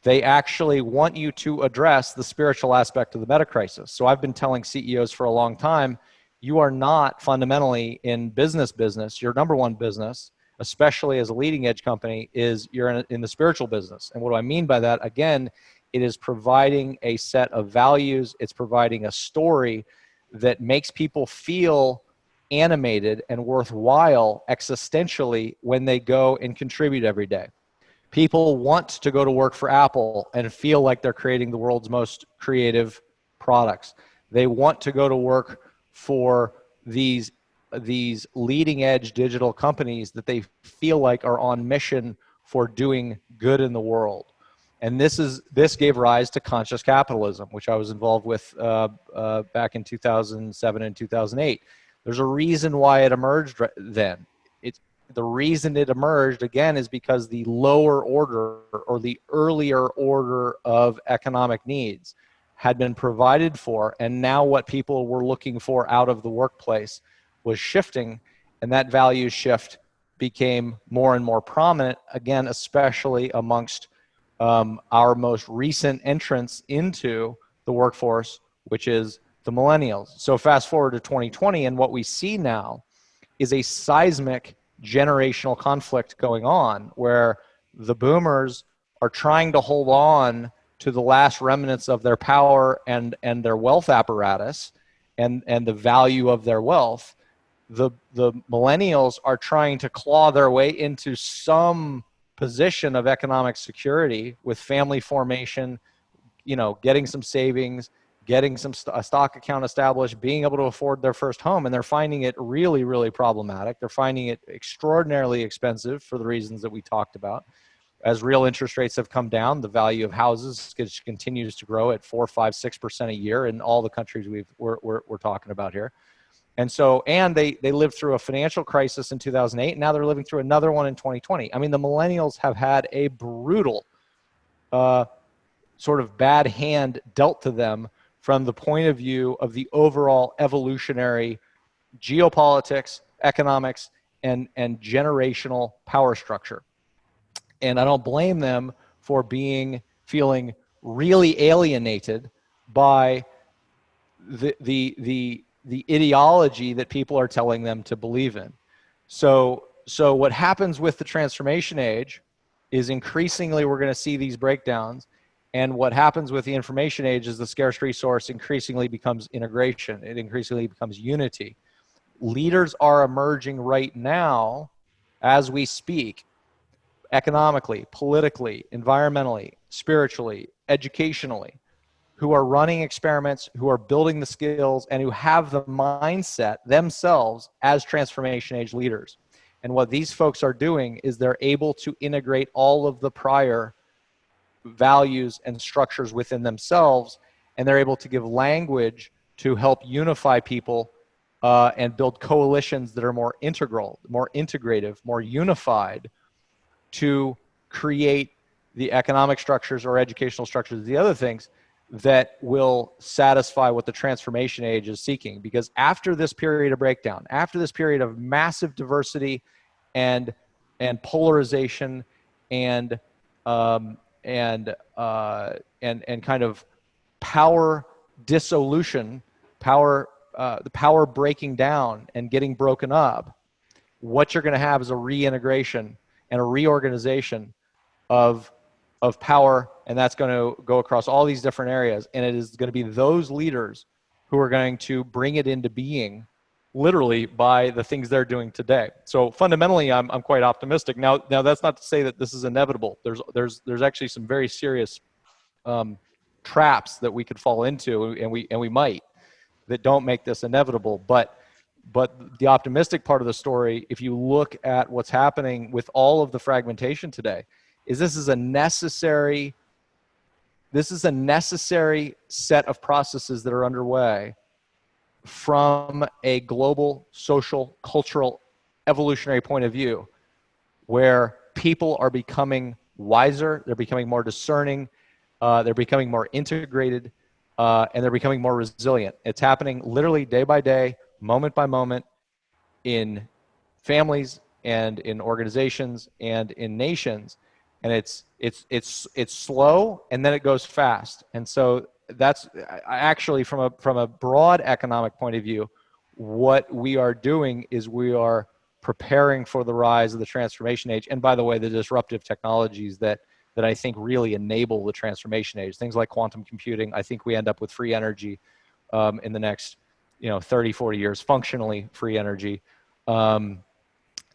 They actually want you to address the spiritual aspect of the meta-crisis. So I've been telling CEOs for a long time, you are not fundamentally in business. Your number one business, especially as a leading edge company, is you're in the spiritual business. And what do I mean by that? Again, it is providing a set of values. It's providing a story that makes people feel animated and worthwhile existentially when they go and contribute every day. People want to go to work for Apple and feel like they're creating the world's most creative products. They want to go to work for these leading edge digital companies that they feel like are on mission for doing good in the world. And this gave rise to conscious capitalism, which I was involved with back in 2007 and 2008. There's a reason why it emerged then. The reason it emerged, again, is because the lower order or the earlier order of economic needs had been provided for, and now what people were looking for out of the workplace was shifting, and that value shift became more and more prominent, again, especially amongst our most recent entrants into the workforce, which is the millennials. So fast forward to 2020, and what we see now is a seismic generational conflict going on where the boomers are trying to hold on to the last remnants of their power and their wealth apparatus and the value of their wealth. The millennials are trying to claw their way into some position of economic security with family formation, getting some savings, getting a stock account established, being able to afford their first home. And they're finding it really, really problematic. They're finding it extraordinarily expensive for the reasons that we talked about. As real interest rates have come down, the value of houses continues to grow at 4, 5, 6% a year in all the countries we're talking about here. And so, and they lived through a financial crisis in 2008. And now they're living through another one in 2020. I mean, the millennials have had a brutal sort of bad hand dealt to them from the point of view of the overall evolutionary geopolitics, economics, and generational power structure. And I don't blame them for feeling really alienated by the ideology that people are telling them to believe in. So what happens with the transformation age is increasingly we're going to see these breakdowns. And what happens with the information age is the scarce resource increasingly becomes integration. It increasingly becomes unity. Leaders are emerging right now as we speak, economically, politically, environmentally, spiritually, educationally, who are running experiments, who are building the skills, and who have the mindset themselves as transformation age leaders. And what these folks are doing is they're able to integrate all of the prior values and structures within themselves, and they're able to give language to help unify people and build coalitions that are more integral, more integrative, more unified to create the economic structures or educational structures, the other things that will satisfy what the transformation age is seeking. Because after this period of breakdown, after this period of massive diversity and polarization and kind of power dissolution, the power breaking down and getting broken up, what you're going to have is a reintegration and a reorganization of power, and that's going to go across all these different areas. And it is going to be those leaders who are going to bring it into being, literally by the things they're doing today. So fundamentally, I'm quite optimistic. Now that's not to say that this is inevitable. There's actually some very serious traps that we could fall into, and we might, that don't make this inevitable. But the optimistic part of the story, if you look at what's happening with all of the fragmentation today, is this is a necessary set of processes that are underway from a global, social, cultural, evolutionary point of view, where people are becoming wiser, they're becoming more discerning, they're becoming more integrated, and they're becoming more resilient. It's happening literally day by day, moment by moment, in families and in organizations and in nations. And it's slow, and then it goes fast. And so that's actually, from a broad economic point of view, what we are doing is we are preparing for the rise of the transformation age. And by the way, the disruptive technologies that I think really enable the transformation age, things like quantum computing. I think we end up with free energy in the next 30, 40 years, functionally free energy. So,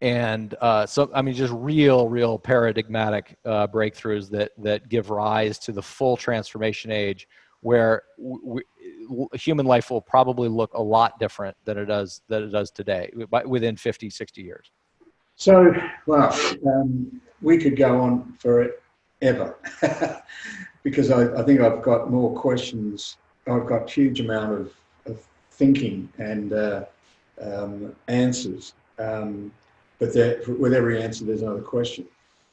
I mean, just real paradigmatic breakthroughs that give rise to the full transformation age, where human life will probably look a lot different than it does today, within 50, 60 years. So, well, we could go on forever because I think I've got more questions. I've got a huge amount of thinking and answers. But with every answer, there's another question.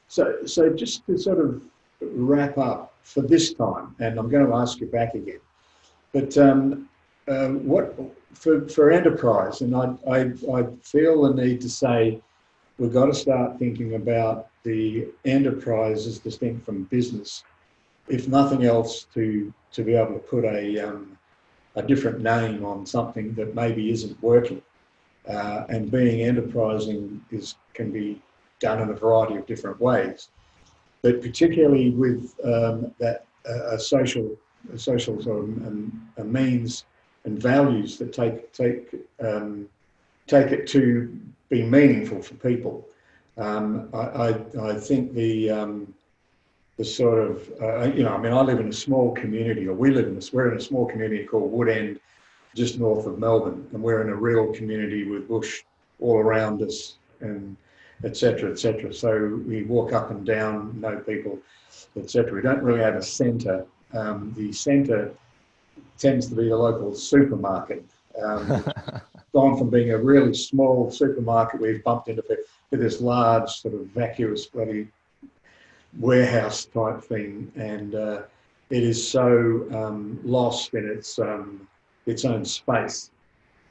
So just to sort of wrap up for this time, and I'm going to ask you back again. But what for enterprise, and I feel the need to say we've got to start thinking about the enterprise as distinct from business, if nothing else, to be able to put a different name on something that maybe isn't working. And being enterprising can be done in a variety of different ways, but particularly with a social sort of means and values that take it to be meaningful for people. I think the sort of I mean, I live in a small community, or we're in a small community called Wood End, just north of Melbourne, and we're in a real community with bush all around us, and et cetera. So we walk up and down, know people, et cetera. We don't really have a centre. The centre tends to be the local supermarket. Gone from being a really small supermarket, we've bumped into this large sort of vacuous bloody warehouse type thing, and it is so lost in its own space,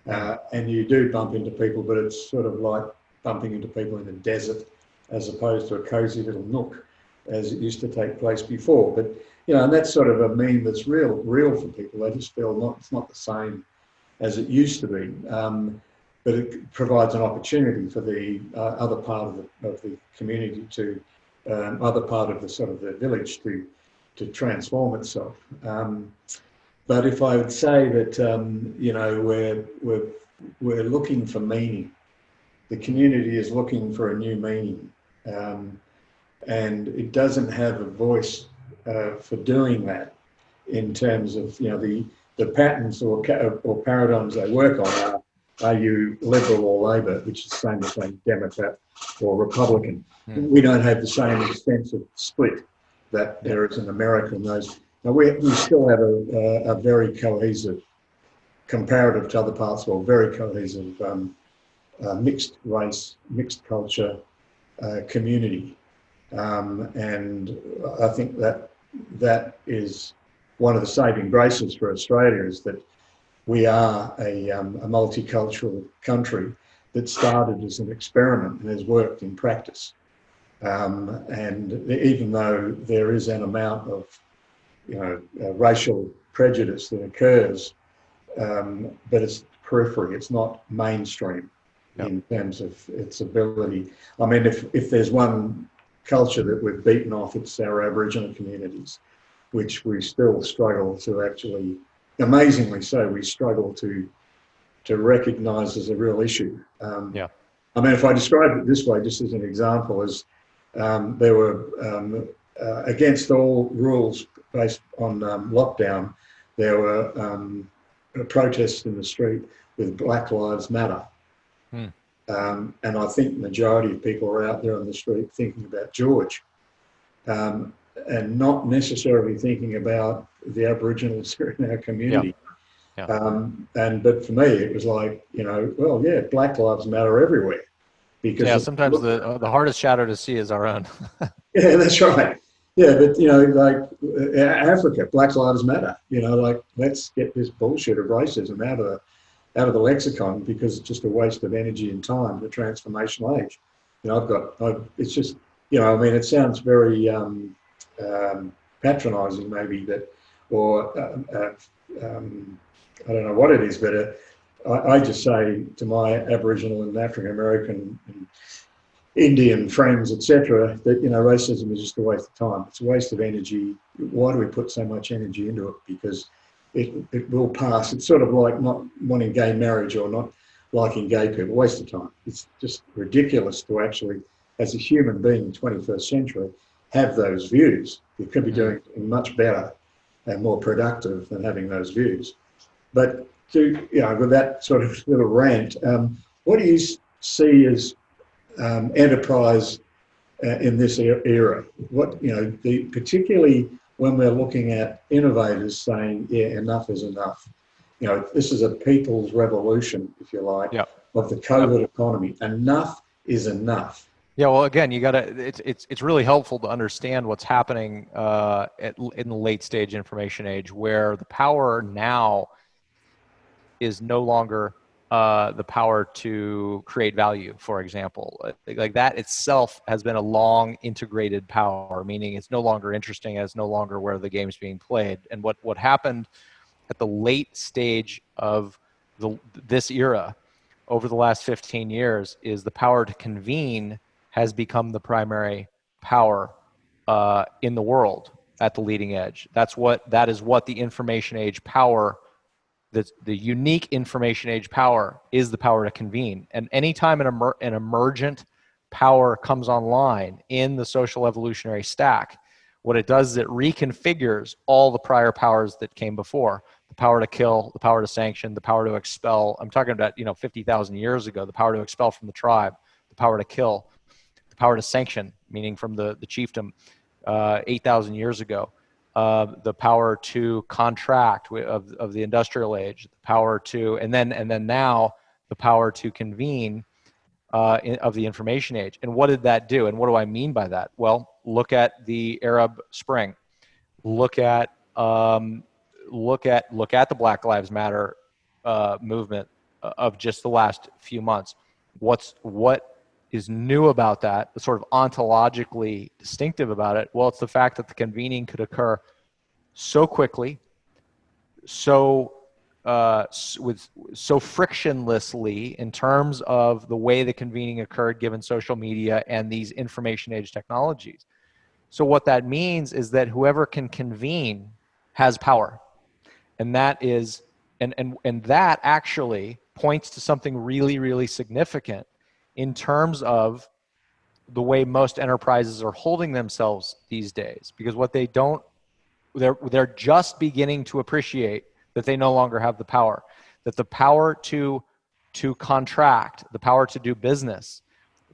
and you do bump into people, but it's sort of like bumping into people in a desert as opposed to a cozy little nook as it used to take place before. But and that's sort of a meme that's real for people. They just feel it's not the same as it used to be, but it provides an opportunity for the other part of the community to other part of the sort of the village to transform itself. But if I would say that we're looking for meaning, the community is looking for a new meaning, and it doesn't have a voice for doing that in terms of the patterns or paradigms they work on are you Liberal or Labor, which is the same as saying Democrat or Republican. We don't have the same extensive split that there is in America and those. Now we still have a very cohesive, comparative to other parts of the world, very cohesive mixed race, mixed culture community, and I think that is one of the saving graces for Australia, is that we are a multicultural country that started as an experiment and has worked in practice, and even though there is an amount of racial prejudice that occurs, but it's periphery, it's not mainstream in terms of its ability. I mean, if there's one culture that we've beaten off, it's our Aboriginal communities, which we still struggle to actually, amazingly so, we struggle to recognise as a real issue. I mean, if I describe it this way, just as an example, as there were, against all rules based on lockdown, there were protests in the street with Black Lives Matter. And I think the majority of people are out there on the street thinking about George, and not necessarily thinking about the Aboriginals in our community. Yeah. But for me, it was like, well, yeah, Black Lives Matter everywhere because Yeah. Sometimes the hardest shadow to see is our own. yeah, that's right. Yeah, but like Africa, Black Lives Matter. Like let's get this bullshit of racism out of the lexicon because it's just a waste of energy and time. The transformational age. It's just, I mean, it sounds very patronising, maybe or I don't know what it is, but I just say to my Aboriginal and African American and Indian friends, etc., that racism is just a waste of time. It's a waste of energy. Why do we put so much energy into it? Because it will pass. It's sort of like not wanting gay marriage or not liking gay people. Waste of time. It's just ridiculous to actually, as a human being in the 21st century, have those views. You could be doing much better and more productive than having those views. But with that sort of little rant, what do you see as enterprise in this era? What particularly when we're looking at innovators saying, "Yeah, enough is enough." This is a people's revolution, if you like, of the COVID economy. Enough is enough. Yeah, well, again, you gotta. It's really helpful to understand what's happening in the late stage information age, where the power now is no longer the power to create value, for example. Like that itself has been a long integrated power, meaning it's no longer interesting, it's no longer where the game's being played. And what happened at the late stage of this era over the last 15 years is the power to convene has become the primary power in the world at the leading edge. That is what the information age power, the unique information age power, is the power to convene. And anytime an emergent power comes online in the social evolutionary stack, what it does is it reconfigures all the prior powers that came before. The power to kill, the power to sanction, the power to expel. I'm talking about 50,000 years ago. The power to expel from the tribe, the power to kill, the power to sanction, meaning from the chiefdom, 8,000 years ago. The power to contract of the industrial age, the power to, and then now the power to convene of the information age. And what did that do? And what do I mean by that? Well, look at the Arab Spring. Look at the Black Lives Matter movement of just the last few months. What is new about that, sort of ontologically distinctive about it? Well, it's the fact that the convening could occur so quickly, so frictionlessly in terms of the way the convening occurred, given social media and these information age technologies. So what that means is that whoever can convene has power, and that is, and that actually points to something really, really significant in terms of the way most enterprises are holding themselves these days. Because what they don't, they're just beginning to appreciate that they no longer have the power, that the power to contract, the power to do business.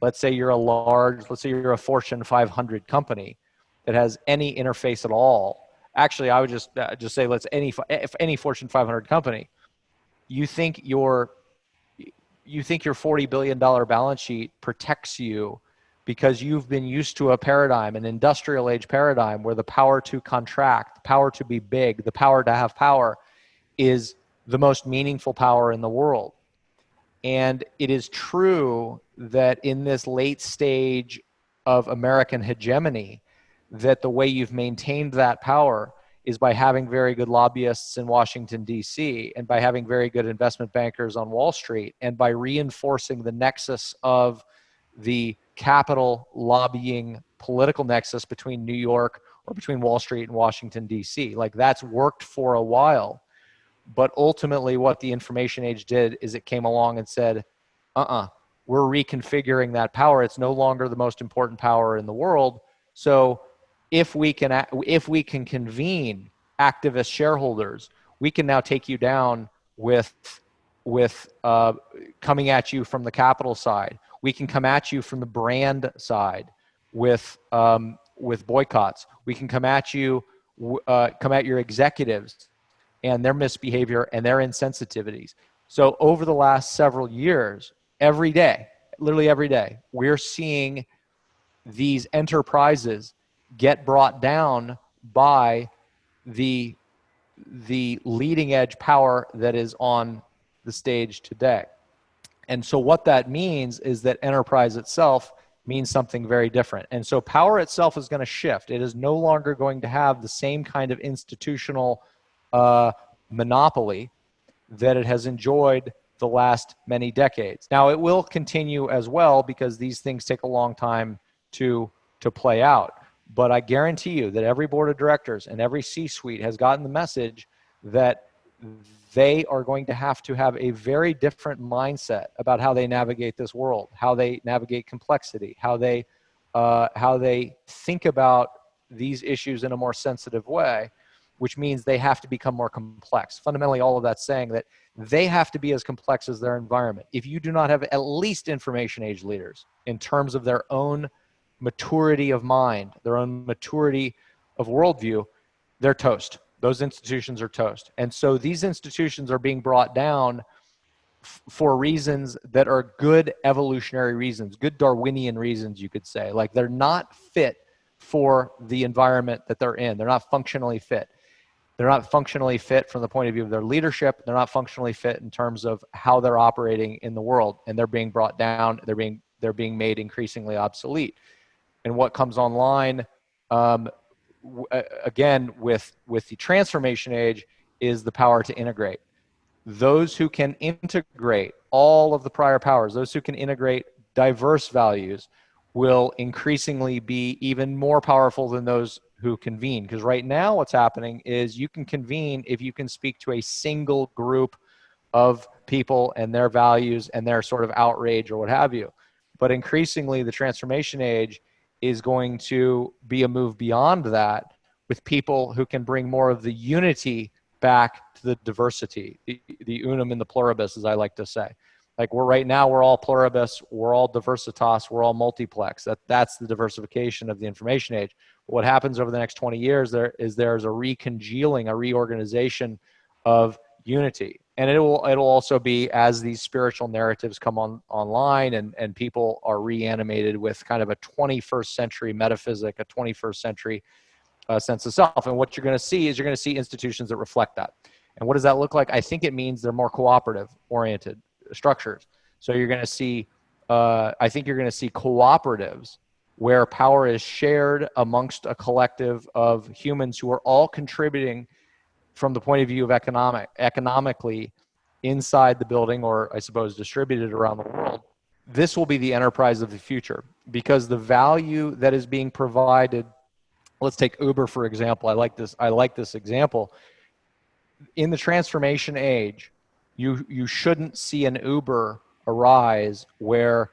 Let's say you're a Fortune 500 company that has any interface at all. Actually, I would just say if any Fortune 500 company, you think your $40 billion balance sheet protects you because you've been used to a paradigm, an industrial age paradigm, where the power to contract, the power to be big, the power to have power is the most meaningful power in the world. And it is true that in this late stage of American hegemony, that the way you've maintained that power is by having very good lobbyists in Washington, D.C., and by having very good investment bankers on Wall Street, and by reinforcing the nexus of the capital lobbying political nexus between New York, or between Wall Street and Washington, D.C. Like, that's worked for a while. But ultimately what the information age did is it came along and said, we're reconfiguring that power. It's no longer the most important power in the world. So if we can convene activist shareholders, we can now take you down with coming at you from the capital side. We can come at you from the brand side with boycotts. We can come at you, come at your executives and their misbehavior and their insensitivities. So over the last several years, every day, literally every day, we're seeing these enterprises get brought down by the leading edge power that is on the stage today. And so what that means is that enterprise itself means something very different. And so power itself is going to shift. It is no longer going to have the same kind of institutional monopoly that it has enjoyed the last many decades. Now, it will continue as well because these things take a long time to play out. But I guarantee you that every board of directors and every C-suite has gotten the message that they are going to have a very different mindset about how they navigate this world, how they navigate complexity, how they think about these issues in a more sensitive way, which means they have to become more complex. Fundamentally, all of that's saying that they have to be as complex as their environment. If you do not have at least information age leaders in terms of their own maturity of mind, their own maturity of worldview, they're toast. Those institutions are toast. And so these institutions are being brought down for reasons that are good evolutionary reasons, good Darwinian reasons, you could say. Like, they're not fit for the environment that they're in. They're not functionally fit. They're not functionally fit from the point of view of their leadership. They're not functionally fit in terms of how they're operating in the world. And they're being brought down. They're being made increasingly obsolete. And what comes online, again, with the transformation age, is the power to integrate. Those who can integrate all of the prior powers, those who can integrate diverse values, will increasingly be even more powerful than those who convene. Because right now what's happening is you can convene if you can speak to a single group of people and their values and their sort of outrage or what have you. But increasingly, the transformation age is going to be a move beyond that, with people who can bring more of the unity back to the diversity, the unum in the pluribus, as I like to say. Like, right now, we're all pluribus, we're all diversitas, we're all multiplex. That's the diversification of the information age. But what happens over the next 20 years there's a recongealing, a reorganization of unity. And it'll also be, as these spiritual narratives come online and people are reanimated with kind of a 21st century metaphysic, a 21st century sense of self. And what you're going to see is institutions that reflect that. And what does that look like? I think it means they're more cooperative oriented structures. So you're going to see, I think you're going to see cooperatives where power is shared amongst a collective of humans who are all contributing from the point of view of economically inside the building, or I suppose distributed around the world. This will be the enterprise of the future, because the value that is being provided, let's take Uber, for example. I like this example. In the transformation age, you shouldn't see an Uber arise where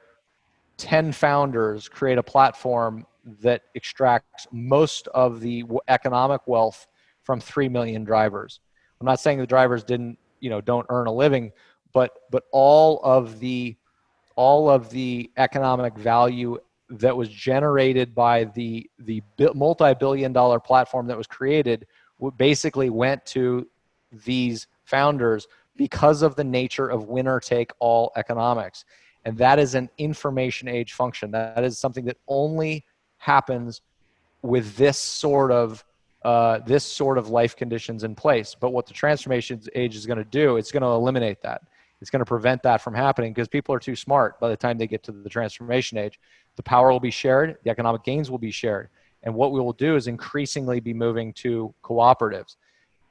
10 founders create a platform that extracts most of the economic wealth from 3 million drivers. I'm not saying the drivers don't earn a living, but all of the economic value that was generated by the multi-billion-dollar platform that was created basically went to these founders because of the nature of winner-take-all economics. And that is an information age function. That is something that only happens with this sort of life conditions in place. But what the transformation age is going to do, it's going to eliminate that. It's going to prevent that from happening, because people are too smart by the time they get to the transformation age. The power will be shared, the economic gains will be shared. And what we will do is increasingly be moving to cooperatives.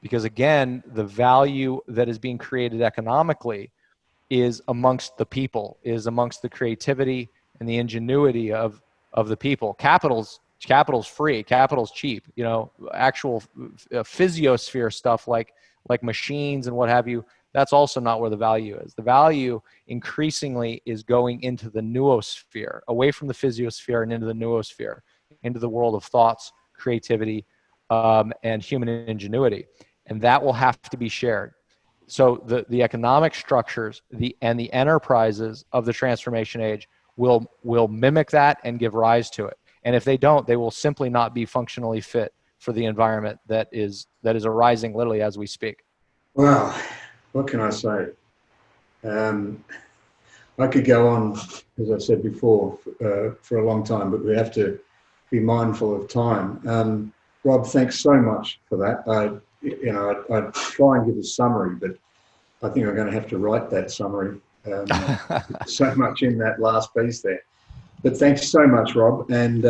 Because again, the value that is being created economically is amongst the people, is amongst the creativity and the ingenuity of the people. Capital's free, capital's cheap. Actual physiosphere stuff like machines and what have you, that's also not where the value is. The value increasingly is going into the noosphere, away from the physiosphere and into the noosphere, into the world of thoughts, creativity, and human ingenuity. And that will have to be shared. So the economic structures and the enterprises of the transformation age will mimic that and give rise to it. And if they don't, they will simply not be functionally fit for the environment that is arising literally as we speak. Well, what can I say? I could go on, as I said before, for a long time, but we have to be mindful of time. Rob, thanks so much for that. I'd try and give a summary, but I think I'm going to have to write that summary. So much in that last piece there. But thanks so much, Rob. And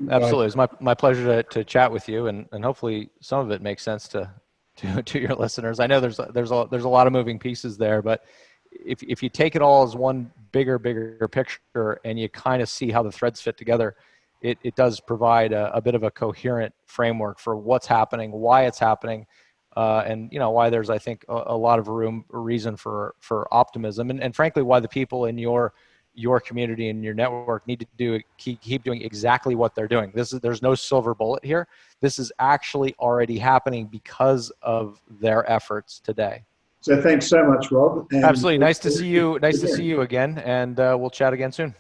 absolutely, it's my pleasure to chat with you, and hopefully some of it makes sense to your listeners. I know there's a lot of moving pieces there, but if you take it all as one bigger picture and you kind of see how the threads fit together, it does provide a bit of a coherent framework for what's happening, why it's happening, and why there's, I think, a lot of reason for optimism, and frankly why the people in your community and your network need to keep doing exactly what they're doing. There's no silver bullet here. This is actually already happening because of their efforts today. So thanks so much, Rob. And absolutely. Nice to see you. Nice to see you again. And we'll chat again soon.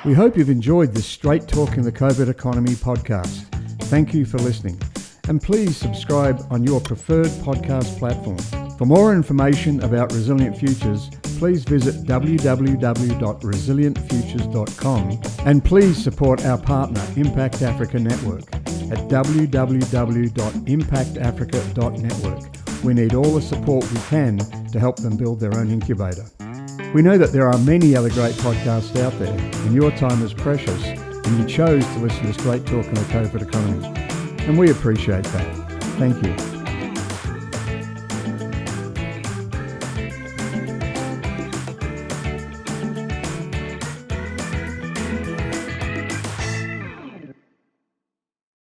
We hope you've enjoyed this Straight Talk in the COVID Economy podcast. Thank you for listening. And please subscribe on your preferred podcast platform. For more information about Resilient Futures, please visit www.resilientfutures.com, and please support our partner, Impact Africa Network, at www.impactafrica.network. We need all the support we can to help them build their own incubator. We know that there are many other great podcasts out there, and your time is precious, and you chose to listen to Straight Talk on the COVID Economy. And we appreciate that. Thank you.